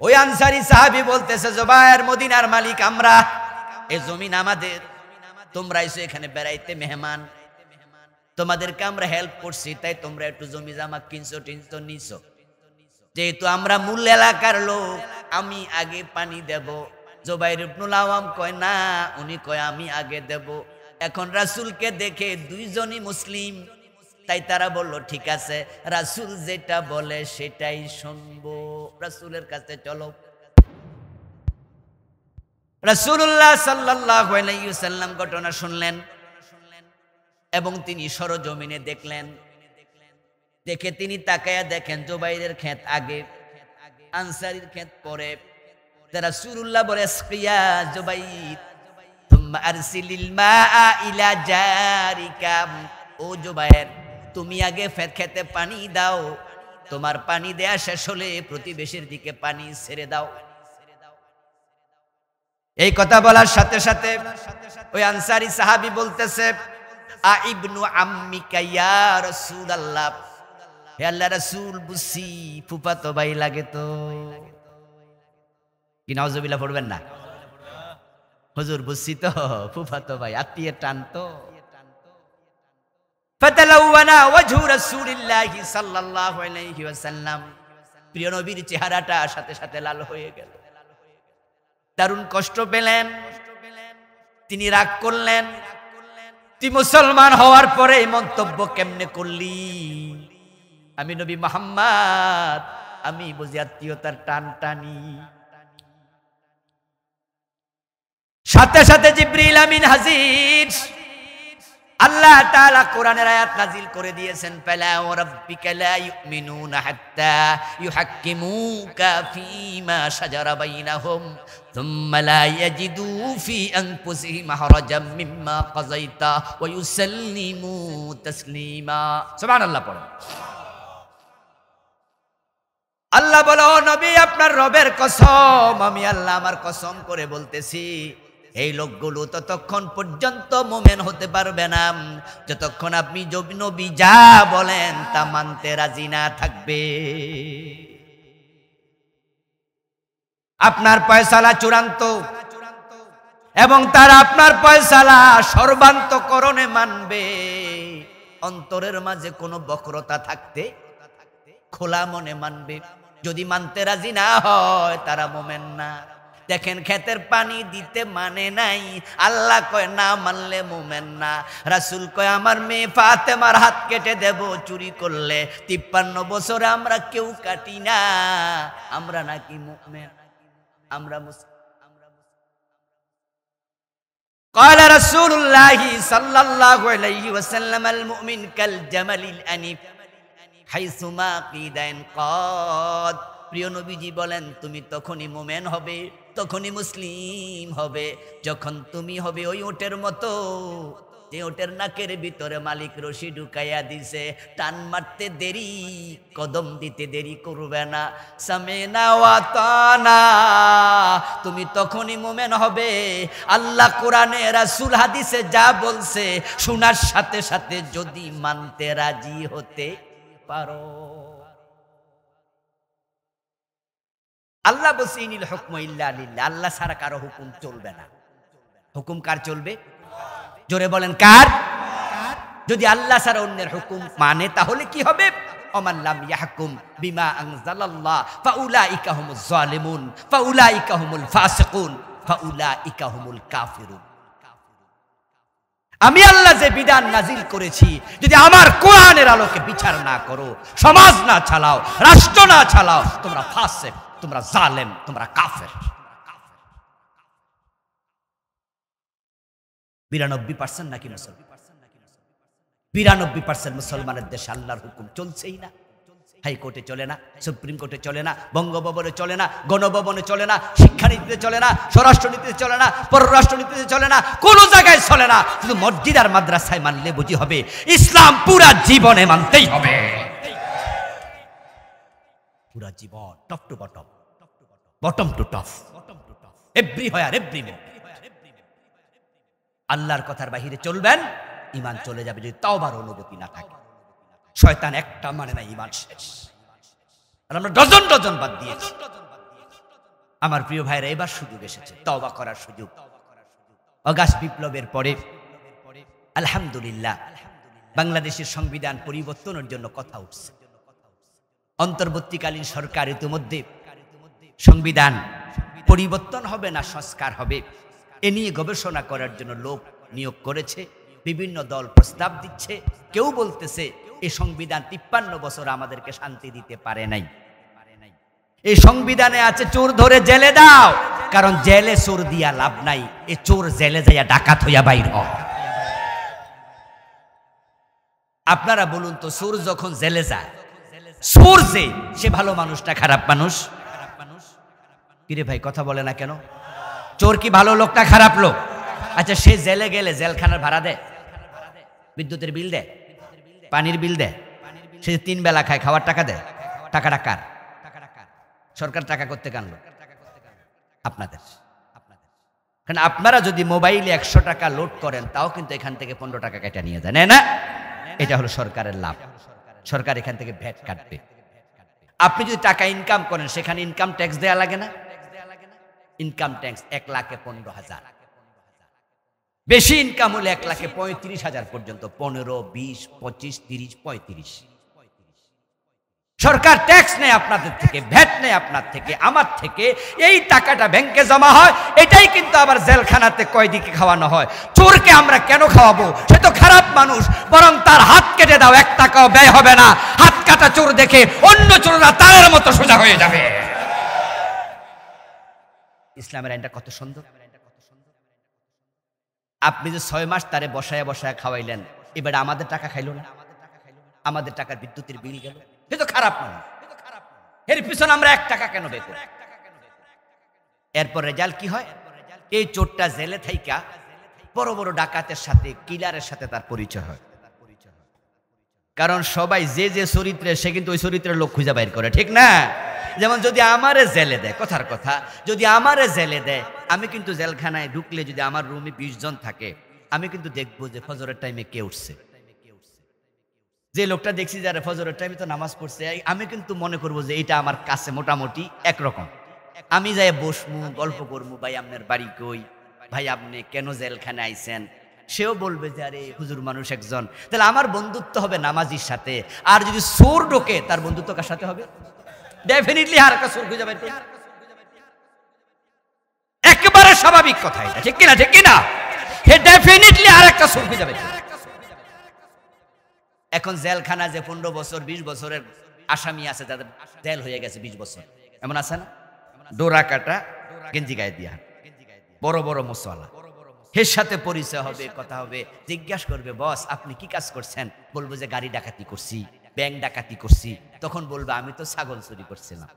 ওই আনসারী সাহাবী বলতেছে, জুবাইর মদিনার মালিক আমরা, এই জমিন আমাদের, তোমরা এসে এখানে বেড়াইতে মেহমান, তোমাদেরকে আমরা হেল্প করছি, তাই তোমরা একটু জমি জামা কিনছো টিনছো নিছো, যেহেতু আমরা মূল এলাকার লোক আমি আগে পানি দেব। জুবাইর ইবনুল আওয়াম কয় না, উনি কয় আমি আগে দেব। এখন রাসূলকে দেখে দুইজনই মুসলিম, তাই তারা বলল ঠিক আছে, রাসূল যেটা বলে সেটাই শুনবো, রাসূলের কাছে চলো। রাসূলুল্লাহ সাল্লাল্লাহু আলাইহি ওয়াসাল্লাম ঘটনা শুনলেন এবং তিনি সরজমিনে দেখলেন। দেখে তিনি তাকায়া দেখেন জুবাইরের ক্ষেত আগে, আনসারীর ক্ষেত পরে। রাসূলুল্লাহ বলে, ইসকিয়া জুবাইর তুম্মা আরসিলিল মাআ ইলা জারিকা, ও জুবাইর তুমি আগে খেতে পানি দাও, তোমার পানি দেয়া শেষ হলে প্রতিবেশীর দিকে পানি ছেড়ে দাও। এই কথা বলার সাথে সাথে ওই আনসারী সাহাবী বলতেছে, আ ইবনু আম্মিকা ইয়া রাসূলুল্লাহ, হে আল্লাহর রাসূল, বুঝছি ফুফাতো ভাই লাগে তো। কি নাউজুবিল্লাহ পড়বেন না? হুজুর বুঝছি তো ফুফাতো ভাই, আত্মীয় টান তো। ফাতালাওয়ানা ওয়াজহু রাসূলিল্লাহি সাল্লাল্লাহু আলাইহি ওয়াসাল্লাম, প্রিয় নবীর চেহারাটা সাথে সাথে লাল হয়ে গেল। দারুণ কষ্ট পেলেন, তিনি রাগ করলেন, তুই মুসলমান হওয়ার পরে এই মন্তব্য কেমনে করলি? আমি নবী মুহাম্মদ, আমি বুঝি আত্মীয়তার টান টানি। সাথে সাথে জিবরিল আমিন হাজির। আল্লাহ তাআলা কোরআনের আয়াত নাজিল করে দিয়েছেন, ফালা ওয়া রাব্বিকা লা ইউমিনুনা হাত্তা ইউহাক্কিমুকা ফীমা শাজারা বাইনাহুম থুম্মা লা ইয়াজিদু ফী আনফুসিহিম হারাজাম মিম্মা কাযাইতা ওয়া ইউসাল্লিমু তাসলিমা। সুবহানাল্লাহ পড়ো। আল্লাহ বলে, ও নবী, আপনার রবের কসম, আমি আল্লাহ আমার কসম করে বলতেছি, এই লোকগুলো ততক্ষণ পর্যন্ত মুমিন হতে পারবে না যতক্ষণ আপনি নবী যা বলেন তা মানতে রাজি না থাকবে। আপনার ফয়সালা চূড়ান্ত এবং তারা আপনার ফয়সালা সর্বান্তকরণে মানবে। অন্তরের মাঝে কোনো বক্রতা থাকতে খোলা মনে মানবে। যদি মানতে রাজি না হয় তারা মুমিন না। দেখেন, ক্ষেতের পানি দিতে মানে নাই, আল্লাহ কয় না মানলে মুমিন না। রাসূল কয় আমার মেয়ে ফাতেমার হাত কেটে দেব চুরি করলে, 53 বছরে আমরা কেউ কাটি না, আমরা নাকি মুমিন? আমরা মুসলিম। قال رسول الله صلى الله عليه وسلم المؤمن كالجمل الأنيف حيثما قيد قاد। প্রিয় নবীজি বলেন, তুমি তখনই মুমিন হবে, তখনই মুসলিম হবে যখন তুমি হবে ওই ওটের মতো, যে ওটের নাকের ভিতরে মালিক রশি ঢুকাইয়া দিছে, টান মারতে দেরি, কদম দিতে দেরি করবে না। সামিনা ওয়া তানা, তুমি তখনই মুমিন হবে আল্লাহ কোরআনে রাসূল হাদিসে যা বলছে শোনার সাথে সাথে যদি মানতে রাজি হতে পারো। আল্লাহ বলছে, ইনিল হুকমু ইল্লা লিল্লাহ, আল্লাহ ছাড়া কারো হুকুম চলবে না। হুকুম কার চলবে? জোরে বলেন, কার? যদি আল্লাহ ছাড়া অন্যের হুকুম মানে তাহলে কি হবে? ওমান লাম ইয়াহকুম বিমা আনজালাল্লাহ ফাউলাইকা হুমুজ জালিমুন ফাউলাইকা হুমুল ফাসিকুন ফাউলাইকা হুমুল কাফিরুন। আমি আল্লাহ যে বিধান নাজিল করেছি, যদি আমার কোরআনের আলোকে বিচার না করো, সমাজ না চালাও, রাষ্ট্র না চালাও, তোমরা ফাসিক, তোমরা জালেম, তোমরা কাফের। 92% নাকি মুসলমান? 92% মুসলমানের দেশে আল্লাহর হুকুম চলছেই না। হাইকোর্টে চলে না, সুপ্রিম কোর্টে চলে না, বঙ্গভবনে চলে না, গণভবনে চলে না, শিক্ষানীতিতে চলে না, স্বরাষ্ট্রনীতিতে চলে না, পররাষ্ট্রনীতিতে চলে না, কোনো জায়গায় চলে না। শুধু মসজিদ আর মাদ্রাসায় মানলে বুঝি হবে? ইসলাম পুরা জীবনে মানতেই হবে, পুরা জীবন, top to bottom, bottom to top, everywhere evermore. আল্লাহর কথার বাহিরে চলবেন, ঈমান চলে যাবে যদি তাওবার অনুভূতি না থাকে। শয়তান একটা মানে না, ঈমান শেষ। আর আমরা ডজন ডজন বাদ দিয়েছি। আমার প্রিয় ভাইরা, এবার সুযোগ এসেছে তওবা করার সুযোগ। অগাস্ট বিপ্লবের পরে আলহামদুলিল্লাহ বাংলাদেশের সংবিধান পরিবর্তনের জন্য কথা উঠছে। অন্তর্বর্তীকালীন সরকার ইতিমধ্যে সংবিধান পরিবর্তন হবে না সংস্কার হবে এ নিয়ে গবেষণা করার জন্য লোক নিয়োগ করেছে। বিভিন্ন দল প্রস্তাব দিচ্ছে। কেউ বলতেছে এই সংবিধান 53 বছর আমাদেরকে শান্তি দিতে পারে নাই। এই সংবিধানে আছে চোর ধরে জেলে দাও, কারণ জেলে চোর দিয়া লাভ নাই, এ চোর জেলে যাইয়া ডাকাত হইয়া বাইর হয়। আপনারা বলুন তো, চোর যখন জেলে যায়, চোর যে সে ভালো মানুষ না খারাপ মানুষ? কিরে ভাই কথা বলে না কেন? চোর কি ভালো লোক না খারাপ লোক? আচ্ছা, সে জেলে গেলে জেলখানার ভাড়া দেয়, বিদ্যুতের বিল দেয়, পানির বিল দেয়, সে 3 বেলা খায়, খাওয়ার টাকা দেয়। টাকাটা কার? সরকার টাকা করতে কানলো? আপনাদের। কারণ আপনারা যদি মোবাইলে 100 টাকা লোড করেন তাও কিন্তু এখান থেকে 15 টাকা কেটে নিয়ে যায়, না? এটা হলো সরকারের লাভ। সরকার এখান থেকে ভ্যাট কাটবে। আপনি যদি টাকা ইনকাম করেন সেখানে ইনকাম ট্যাক্স দেয়া লাগে না? Income tax 1,15,000। বেশি ইনকাম হলে 1,35,000 পর্যন্ত, 15, 20, 25, 30, 35। সরকার ট্যাক্স নেয় আপনাদের থেকে, ভ্যাট নেয় আপনার থেকে, আমার থেকে। এই টাকাটা ব্যাংকে জমা হয়, এটাই কিন্তু আবার জেলখানাতে কয়েদিকে খাওয়ানো হয়। চোরকে আমরা কেন খাওয়াবো? সে তো খারাপ মানুষ, বরং তার হাত কেটে দাও, 1 টাকাও ব্যয় হবে না। হাত কাটা চোর দেখে অন্য চোররা তার মতো সোজা হয়ে যাবে। ইসলামের আইনটা কত সুন্দর। আপনি যে 6 মাস তারে বসায় বসায় খাওয়াইলেন, এবার আমাদের টাকা খাইলো না, আমাদের টাকার বিদ্যুতের বিল গেল। সে তো খারাপ মানুষ, এর পিছনে আমরা 1 টাকা কেন বের করি? এরপর রেজাল্ট কি হয়? এই চোরটা জেলে থাইকা বড় বড় ডাকাতের সাথে, কিলারের সাথে তার পরিচয় হয়। কারণ সবাই যে যে চরিত্রে, সে কিন্তু ওই চরিত্রের লোক খুঁজে বাইর করে, ঠিক না? যেমন যদি আমারে জেলে দেয়, কথার কথা, যদি আমারে জেলে দেয়, আমি কিন্তু জেলখানায় ঢুকলে যদি আমার রুমে 20 জন থাকে, আমি কিন্তু দেখবো যে ফজরের টাইমে কে উঠছে। যে লোকটা দেখছি যারা ফজরের টাইমে তো নামাজ পড়ছে, আমি কিন্তু মনে করবো যে এটা আমার কাছে মোটামুটি একরকম। আমি যাই বসমু, গল্প করবো, ভাই আপনার বাড়ি কই, ভাই আপনি কেন জেলখানে আইছেন? সেও বলবে যে আরে হুজুর মানুষ একজন। তাহলে আমার বন্ধুত্ব হবে নামাজির সাথে। আর যদি চোর ঢোকে, তার বন্ধুত্ব কার সাথে হবে? ডেফিনেটলি আর একটা চোর খুঁজে বের করবে। একেবারে স্বাভাবিক কথা এটা, ঠিক কিনা? ঠিক কিনা? হে ডেফিনেটলি আর একটা চোর খুঁজে বের করবে। এখন জেলখানা যে 15 বছর 20 বছরের আসামি আছে, তাদের জেল হয়ে গেছে 20 বছর, এমন আছে না? ডোরা কাটা, গেঞ্জি গায়ে দিয়া, বড় বড় মশলা, এর সাথে পরিচয় হবে, কথা হবে, জিজ্ঞাসা করবে বস আপনি কি কাজ করছেন? বলবো যে গাড়ি ডাকাতি করছি, ব্যাংক ডাকাতি করছি। তখন বলবে আমি তো ছাগল চুরি করছিলাম।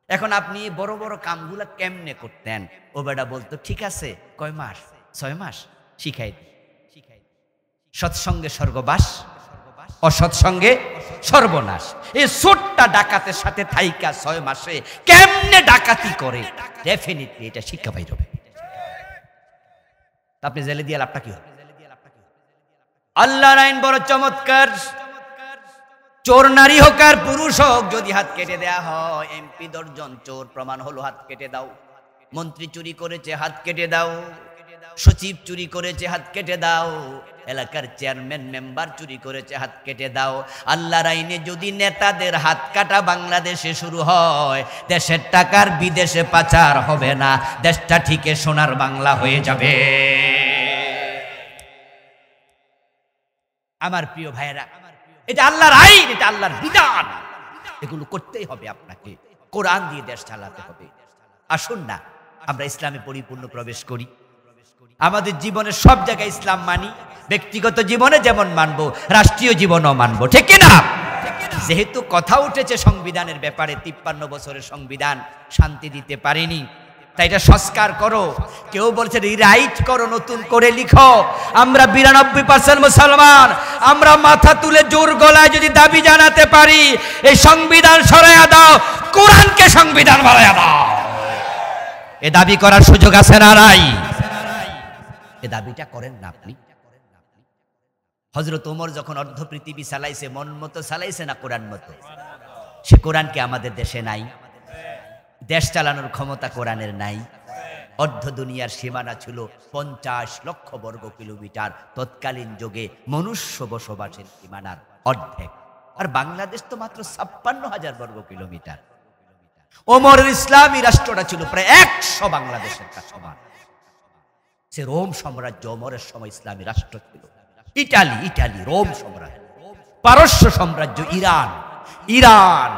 এখন আপনি বড় বড় কামগুলা কেমনে করতেন? ও বেটা বলতো ঠিক আছে, কয় মাস? 6 মাস। শিখাই দি। সৎসঙ্গে স্বর্গবাস, অসৎসঙ্গে সর্বনাশ। এই ছোট্টা ডাকাতের সাথে থাইকা 6 মাসে কেমনে ডাকাতি করে, ডেফিনেটলি এটা শিক্ষা পাই যাবে। আপনি জেলে দিয়ে লাভটা কি হবে? আল্লাহর আইন বড় চমৎকার। চোর নারী হোক আর পুরুষ হোক, যদি হাত কেটে দেয়া হয়, এমপি 10 জন চোর প্রমাণ হলো, হাত কেটে দাও। মন্ত্রী চুরি করেছে, হাত কেটে দাও। সচিব চুরি করেছে, হাত কেটে দাও। এলাকার চেয়ারম্যান মেম্বার চুরি করেছে, হাত কেটে দাও। আল্লাহর আইনে যদি নেতাদের হাত কাটা বাংলাদেশে শুরু হয়, দেশের টাকার বিদেশে পাচার হবে না, দেশটা ঠিকই সোনার বাংলা হয়ে যাবে। আমার প্রিয় ভাইয়েরা, এটা আল্লাহর আইন, এটা আল্লাহর বিধান। এগুলো করতেই হবে আপনাকে। কোরআন দিয়ে দেশ চালাতে হবে। আসুন না আমরা ইসলামে পরিপূর্ণ প্রবেশ করি। আমাদের জীবনের সব জায়গায় ইসলাম মানি, ব্যক্তিগত জীবনে যেমন মানবো, রাষ্ট্রীয় জীবনও মানবো, ঠিক কিনা? যেহেতু কথা উঠেছে সংবিধানের ব্যাপারে, 53 বছরের সংবিধান শান্তি দিতে পারেনি, তাই এটা সংস্কার করো। কেউ বলছে রিরাইট করো, নতুন করে লিখো। আমরা 92% মুসলমান, আমরা মাথা তুলে জোর গলায় যদি দাবি জানাতে পারি, এই সংবিধান সরাইয়া দাও, কোরআনকে সংবিধান বানাইয়া দাও, এ দাবি করার সুযোগ আছে না নাই? এ দাবিটা করেন না আপনি? হযরত ওমর যখন অর্ধ পৃথিবী চালাইছে, মন মতো চালাইছে না কোরআন মতো? সে কোরআন কি আমাদের দেশে নাই? দেশ চালানোর ক্ষমতা কোরআনের নাই? অর্ধ দুনিয়ার সীমানা ছিল 50 লক্ষ বর্গ কিলোমিটার, তৎকালীন যুগে মনুষ্য বসবাসের সীমানার অর্ধেক। আর বাংলাদেশ তো মাত্র 56,000 বর্গ কিলোমিটার। ওমরের ইসলামী রাষ্ট্রটা ছিল প্রায় 100 বাংলাদেশের সমান। সে রোম সাম্রাজ্য ওমরের সময় ইসলামী রাষ্ট্র ছিল। ইটালি রোম সাম্রাজ্য, পারস্য সাম্রাজ্য, ইরান,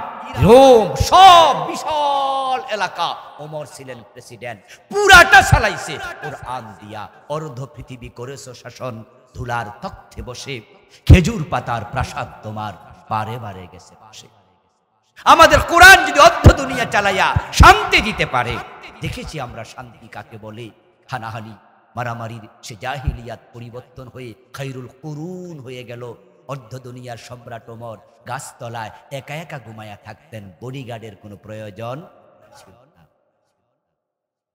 রোম, সব বিশাল এলাকা। ওমর ছিলেন প্রেসিডেন্ট, পুরাটা চালাইছে কোরআন দিয়া। অর্ধ পৃথিবী করেছো শাসন, ধুলার তখ্তে বসে, খেজুর পাতার প্রাসাদ তোমার বারে বারে গেছে পাশে। আমাদের কোরআন যদি অর্ধ দুনিয়া চালাইয়া শান্তি দিতে পারে, দেখেছি আমরা শান্তি কাকে বলে। হানাহানি মারামারির সে জাহিলিয়াত পরিবর্তন হয়ে খায়রুল কুরুন হয়ে গেল। অর্ধ দুনিয়ার সম্রাট ওমর গাছতলায় একা একা ঘুমায়া থাকতেন, বডিগার্ডের কোনো প্রয়োজন ছিল না।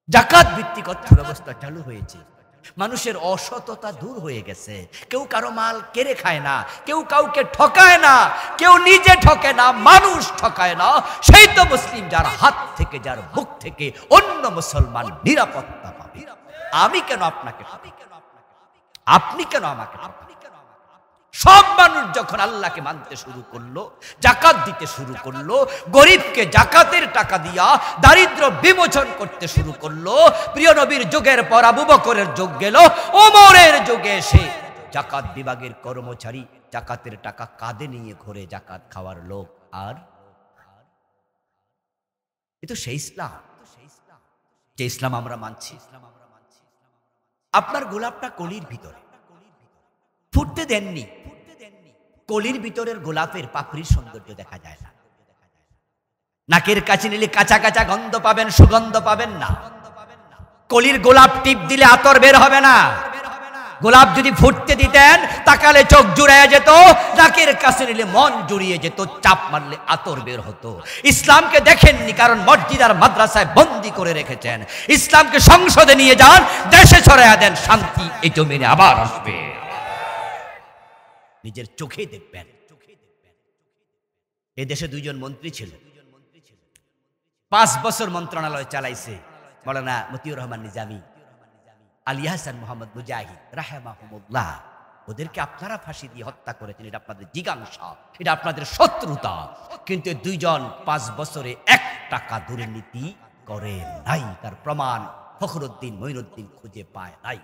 জাকাত ভিত্তিক অর্থ ব্যবস্থা চালু হয়েছে, মানুষের অসততা দূর হয়ে গেছে, কেউ কারো মাল কেড়ে খায় না, কেউ কাউকে ঠকায় না, কেউ নিজে ঠকে না, মানুষ ঠকায় না। সেই তো মুসলিম, যার হাত থেকে, যার মুখ থেকে অন্য মুসলমান নিরাপত্তা পাবে। আমি কেন আপনাকে ঠকাবো? আপনি কেন আমাকে ঠকাবেন? সব মানুষ যখন আল্লাহকে মানতে শুরু করলো, জাকাত দিতে শুরু করলো, গরিবকে জাকাতের টাকা দিয়া দারিদ্র বিমোচন করতে শুরু করলো, প্রিয় নবীর যুগের পর আবু বকরের যুগ গেল, ওমরের যুগে এসে জাকাত বিভাগের কর্মচারী জাকাতের টাকা কাঁধে নিয়ে ঘুরে জাকাত খাওয়ার লোক। আর এ তো সেই ইসলাম, যে ইসলাম আমরা মানছি। আপনার গোলাপটা কলির ভিতরে, ফুটতে দেননি, কলির ভিতরের গোলাপের পাপড়ির সৌন্দর্য দেখা যায় না। নাকের কাছে নিলে কাঁচা কাঁচা গন্ধ পাবেন, সুগন্ধ পাবেন না। কলির গোলাপ টিপ দিলে আতর বের হবে না। গোলাপ যদি ফুটতে দিতেন, তাকালে চোখ জুড়িয়ে যেত, নাকের কাছে নিলে মন জুড়িয়ে যেত, চাপ মারলে আতর বের হতো। ইসলামকে দেখেননি, কারণ মসজিদ আর মাদ্রাসায় বন্দী করে রেখেছেন। ইসলামকে সংসদে নিয়ে যান, দেশে ছড়াইয়া দেন, শান্তি এই জমিনে আবার আসবে। নিজের চোখে দেখবেন। এ দেশে দুইজন মন্ত্রী ছিল, 5 বছর মন্ত্রণালয় চালাইছে মাওলানা মতিউর রহমান নিজামী, আলী হাসান মোহাম্মদ মুজাহিদ রাহিমাহুমুল্লাহ। ওদেরকে আপনারা ফাঁসি দিয়ে হত্যা করেছেন, এটা আপনাদের জিজ্ঞাসা, এটা আপনাদের শত্রুতা। কিন্তু দুইজন 5 বছরে 1 টাকা দুর্নীতি করে নাই, তার প্রমাণ ফখরুদ্দিন মঈনুদ্দিন খুঁজে পায় নাই।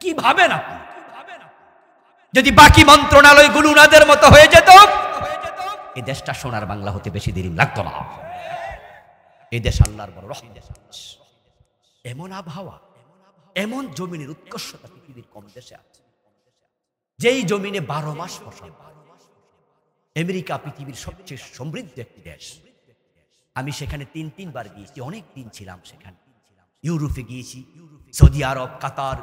কি ভাবেন আপনি? যদি বাকি মন্ত্রণালয়গুলো উনাদের মতো হয়ে যেত, এই দেশটা সোনার বাংলা হতে বেশি দেরি লাগতো না। এই দেশ আল্লাহর বড় রহমত। এমন আবহাওয়া, এমন জমিনের উৎকর্ষতা পৃথিবীর কম দেশে আছে, যেই জমিনে 12 মাস ফসল। আমেরিকা পৃথিবীর সবচেয়ে সমৃদ্ধ একটি দেশ। আমি সেখানে 3-3 বার গিয়েছি, অনেক দিন ছিলাম সেখানে। ইউরোপে গিয়েছি, সৌদি আরব, কাতার,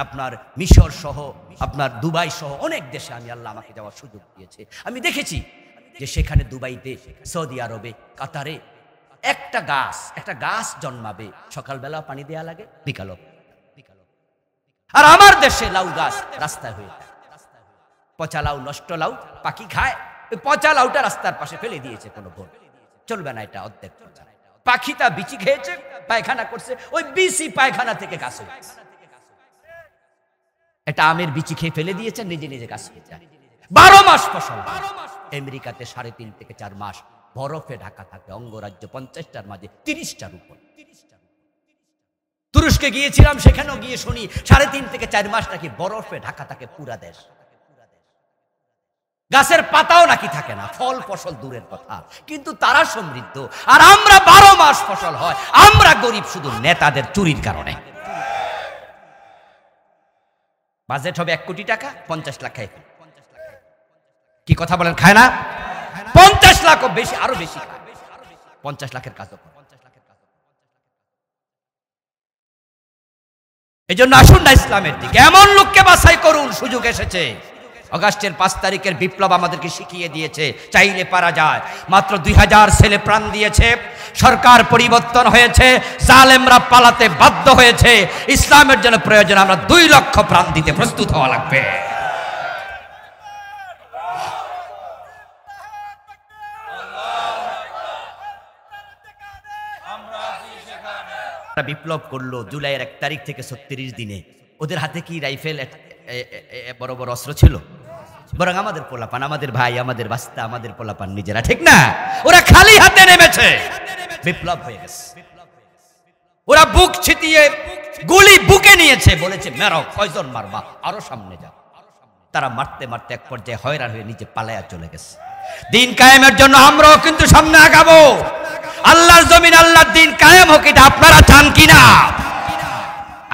আপনার মিশর সহ, আপনার দুবাই সহ অনেক দেশে আমি, আল্লাহ আমাকে যাওয়ার সুযোগ দিয়েছে। আমি দেখেছি যে সেখানে দুবাইতে, সৌদি আরবে, কাতারে একটা গাছ জন্মাবে, সকালবেলা পানি দেয়া লাগে, বিকাল। আর আমার দেশে লাউ গাছ রাস্তায় হয়ে যায়, পচা লাউ, নষ্ট লাউ, পাখি খায়। ওই পচা লাউটা রাস্তার পাশে ফেলে দিয়েছে কোনো বোন, চলবে না, এটা অর্ধেক পচা। পাখিটা বিচি খেয়েছে, পায়খানা করছে, ওই বিচি পায়খানা থেকে গাছ হয়েছে। এটা আমের বিচি খেয়ে ফেলে দিয়েছে, নিজে নিজে গাছ হয়ে যায়। 12 মাস ফসল। আমেরিকাতে 3.5 থেকে 4 মাস বরফে ঢাকা থাকে অঙ্গরাজ্য 50টার মাঝে 30টার উপর। তুরস্কে গিয়েছিলাম, সেখানেও গিয়ে শুনি 3.5 থেকে 4 মাস নাকি বরফে ঢাকা থাকে পুরা দেশ। গাছের পাতাও নাকি থাকে না, ফল ফসল দূরের কথা, কিন্তু তারা সমৃদ্ধ। আর আমরা 12 মাস ফসল হয়, আমরা গরিব শুধু নেতাদের চুরির কারণে। বাজেট হবে 1 কোটি টাকা, 50 লাখ খায়। কি কথা বলেন? খায় না? 50 লাখও বেশি, আরো বেশি খায়। 50 লাখের কাজ। এই জন্য আসুন না ইসলামের দিকে, এমন লোককে বাছাই করুন। সুযোগ এসেছে। আগস্টের 5 তারিখের বিপ্লব আমাদেরকে শিখিয়ে দিয়েছে, চাইলে পারা যায়। মাত্র 2000 ছেলে প্রাণ দিয়েছে, সরকার পরিবর্তন হয়েছে, জালেমরা পালাতে বাধ্য হয়েছে। ইসলামের জন্য প্রয়োজন আমরা 2 লক্ষ প্রাণ দিতে প্রস্তুত হওয়া লাগবে। বিপ্লব করলো জুলাইয়ের 1 তারিখ থেকে 36 দিনে। ওদের হাতে কি রাইফেল, বড় বড় অস্ত্র ছিল? বরং আমাদের পোলাপান, আমাদের ভাই, আমাদের বাস্তা, আমাদের পোলাপান নিজেরা, ঠিক না? ওরা খালি হাতে নেমেছে, বিপ্লব হয়ে গেছে। ওরা বুক ছিটিয়ে গুলি বুকে নিয়েছে, বলেছে মেরো, কয়জন মারবা, আরো সামনে যাও। তারা মারতে মারতে এক পর্যায়ে হয়রান হয়ে নিচে পালায়া চলে গেছে। দিন কায়েমের জন্য আমরাও কিন্তু সামনে আগাবো। আল্লাহর জমিন, আল্লাহর দিন কায়েম হোক, এটা আপনারা চান কিনা?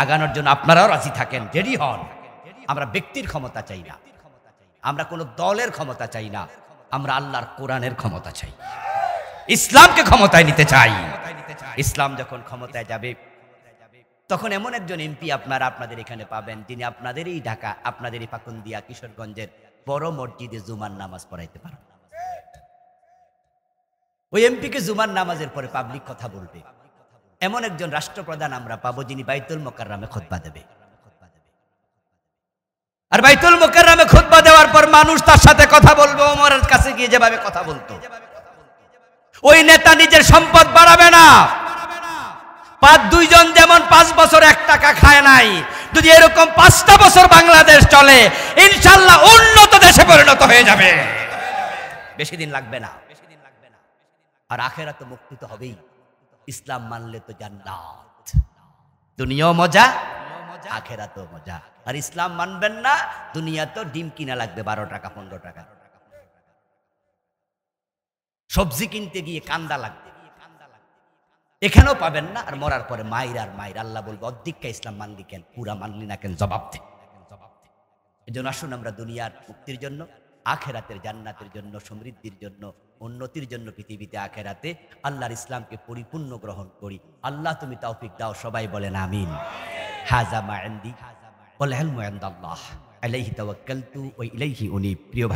আগানোর জন্য আপনারাও রাজি থাকেন, রেডি হন। আমরা ব্যক্তির ক্ষমতা চাই না, আমরা কোনো দলের ক্ষমতা চাই না, আমরা আল্লাহর কোরআনের ক্ষমতা চাই, ইসলামকে ক্ষমতায় নিতে চাই। ইসলাম যখন ক্ষমতায় যাবে, তখন এমন একজন এমপি আপনারা আপনাদের এখানে পাবেন, যিনি আপনাদের এই ঢাকা, আপনাদের এই পাকুন্দিয়া, কিশোরগঞ্জের বড় মসজিদে জুমার নামাজ পড়াইতে পারেন। ওই এমপিকে জুমার নামাজের পরে পাবলিক কথা বলবে, এমন একজন রাষ্ট্রপ্রধান আমরা পাবো যিনি বাইতুল মুকাররমে খুতবা দেবে। আর বাইতুল মুকাররমে খুতবা দেওয়ার পর মানুষ তার সাথে কথা বলবে ওমরের কাছে গিয়ে যেভাবে কথা বলতো। ওই নেতা নিজের সম্পদ বাড়াবে না। দুইজন যেমন 5 বছর 1 টাকা খায় নাই, যদি এরকম 5টা বছর বাংলাদেশ চলে ইনশাআল্লাহ উন্নত দেশে পরিণত হয়ে যাবে, বেশি দিন লাগবে না। আর আখেরাত তো মুক্তি তো হবেই। ইসলাম মানলে তো জান্নাত, দুনিয়াও মজা আখেরাতও মজা। আর ইসলাম মানবেন না, দুনিয়া তো ডিম কিনা লাগবে 12 টাকা 15 টাকা, সবজি কিনতে গিয়ে কান্দা লাগবে, এখানেও পাবেন না। আর মরার পরে মাইর আর মাইর, আল্লাহ বলবো অর্ধেকটা ইসলাম মানলি কেন, পুরা মানলি না কেন, জবাব দে। এই জন্য আসুন আমরা দুনিয়ার মুক্তির জন্য, আখেরাতের জান্নাতের জন্য, সমৃদ্ধির জন্য, উন্নতির জন্য পৃথিবীতে আখেরাতে আল্লাহর ইসলামকে পরিপূর্ণ গ্রহণ করি। আল্লাহ তুমি তৌফিক দাও, সবাই বলেন আমিন। হাযা মা ইনদি ওয়াল ইলমু ইনদাল্লাহ আলাইহি তাওয়াক্কালতু ওয়া ইলাইহি উনীব। প্রিয় ভাই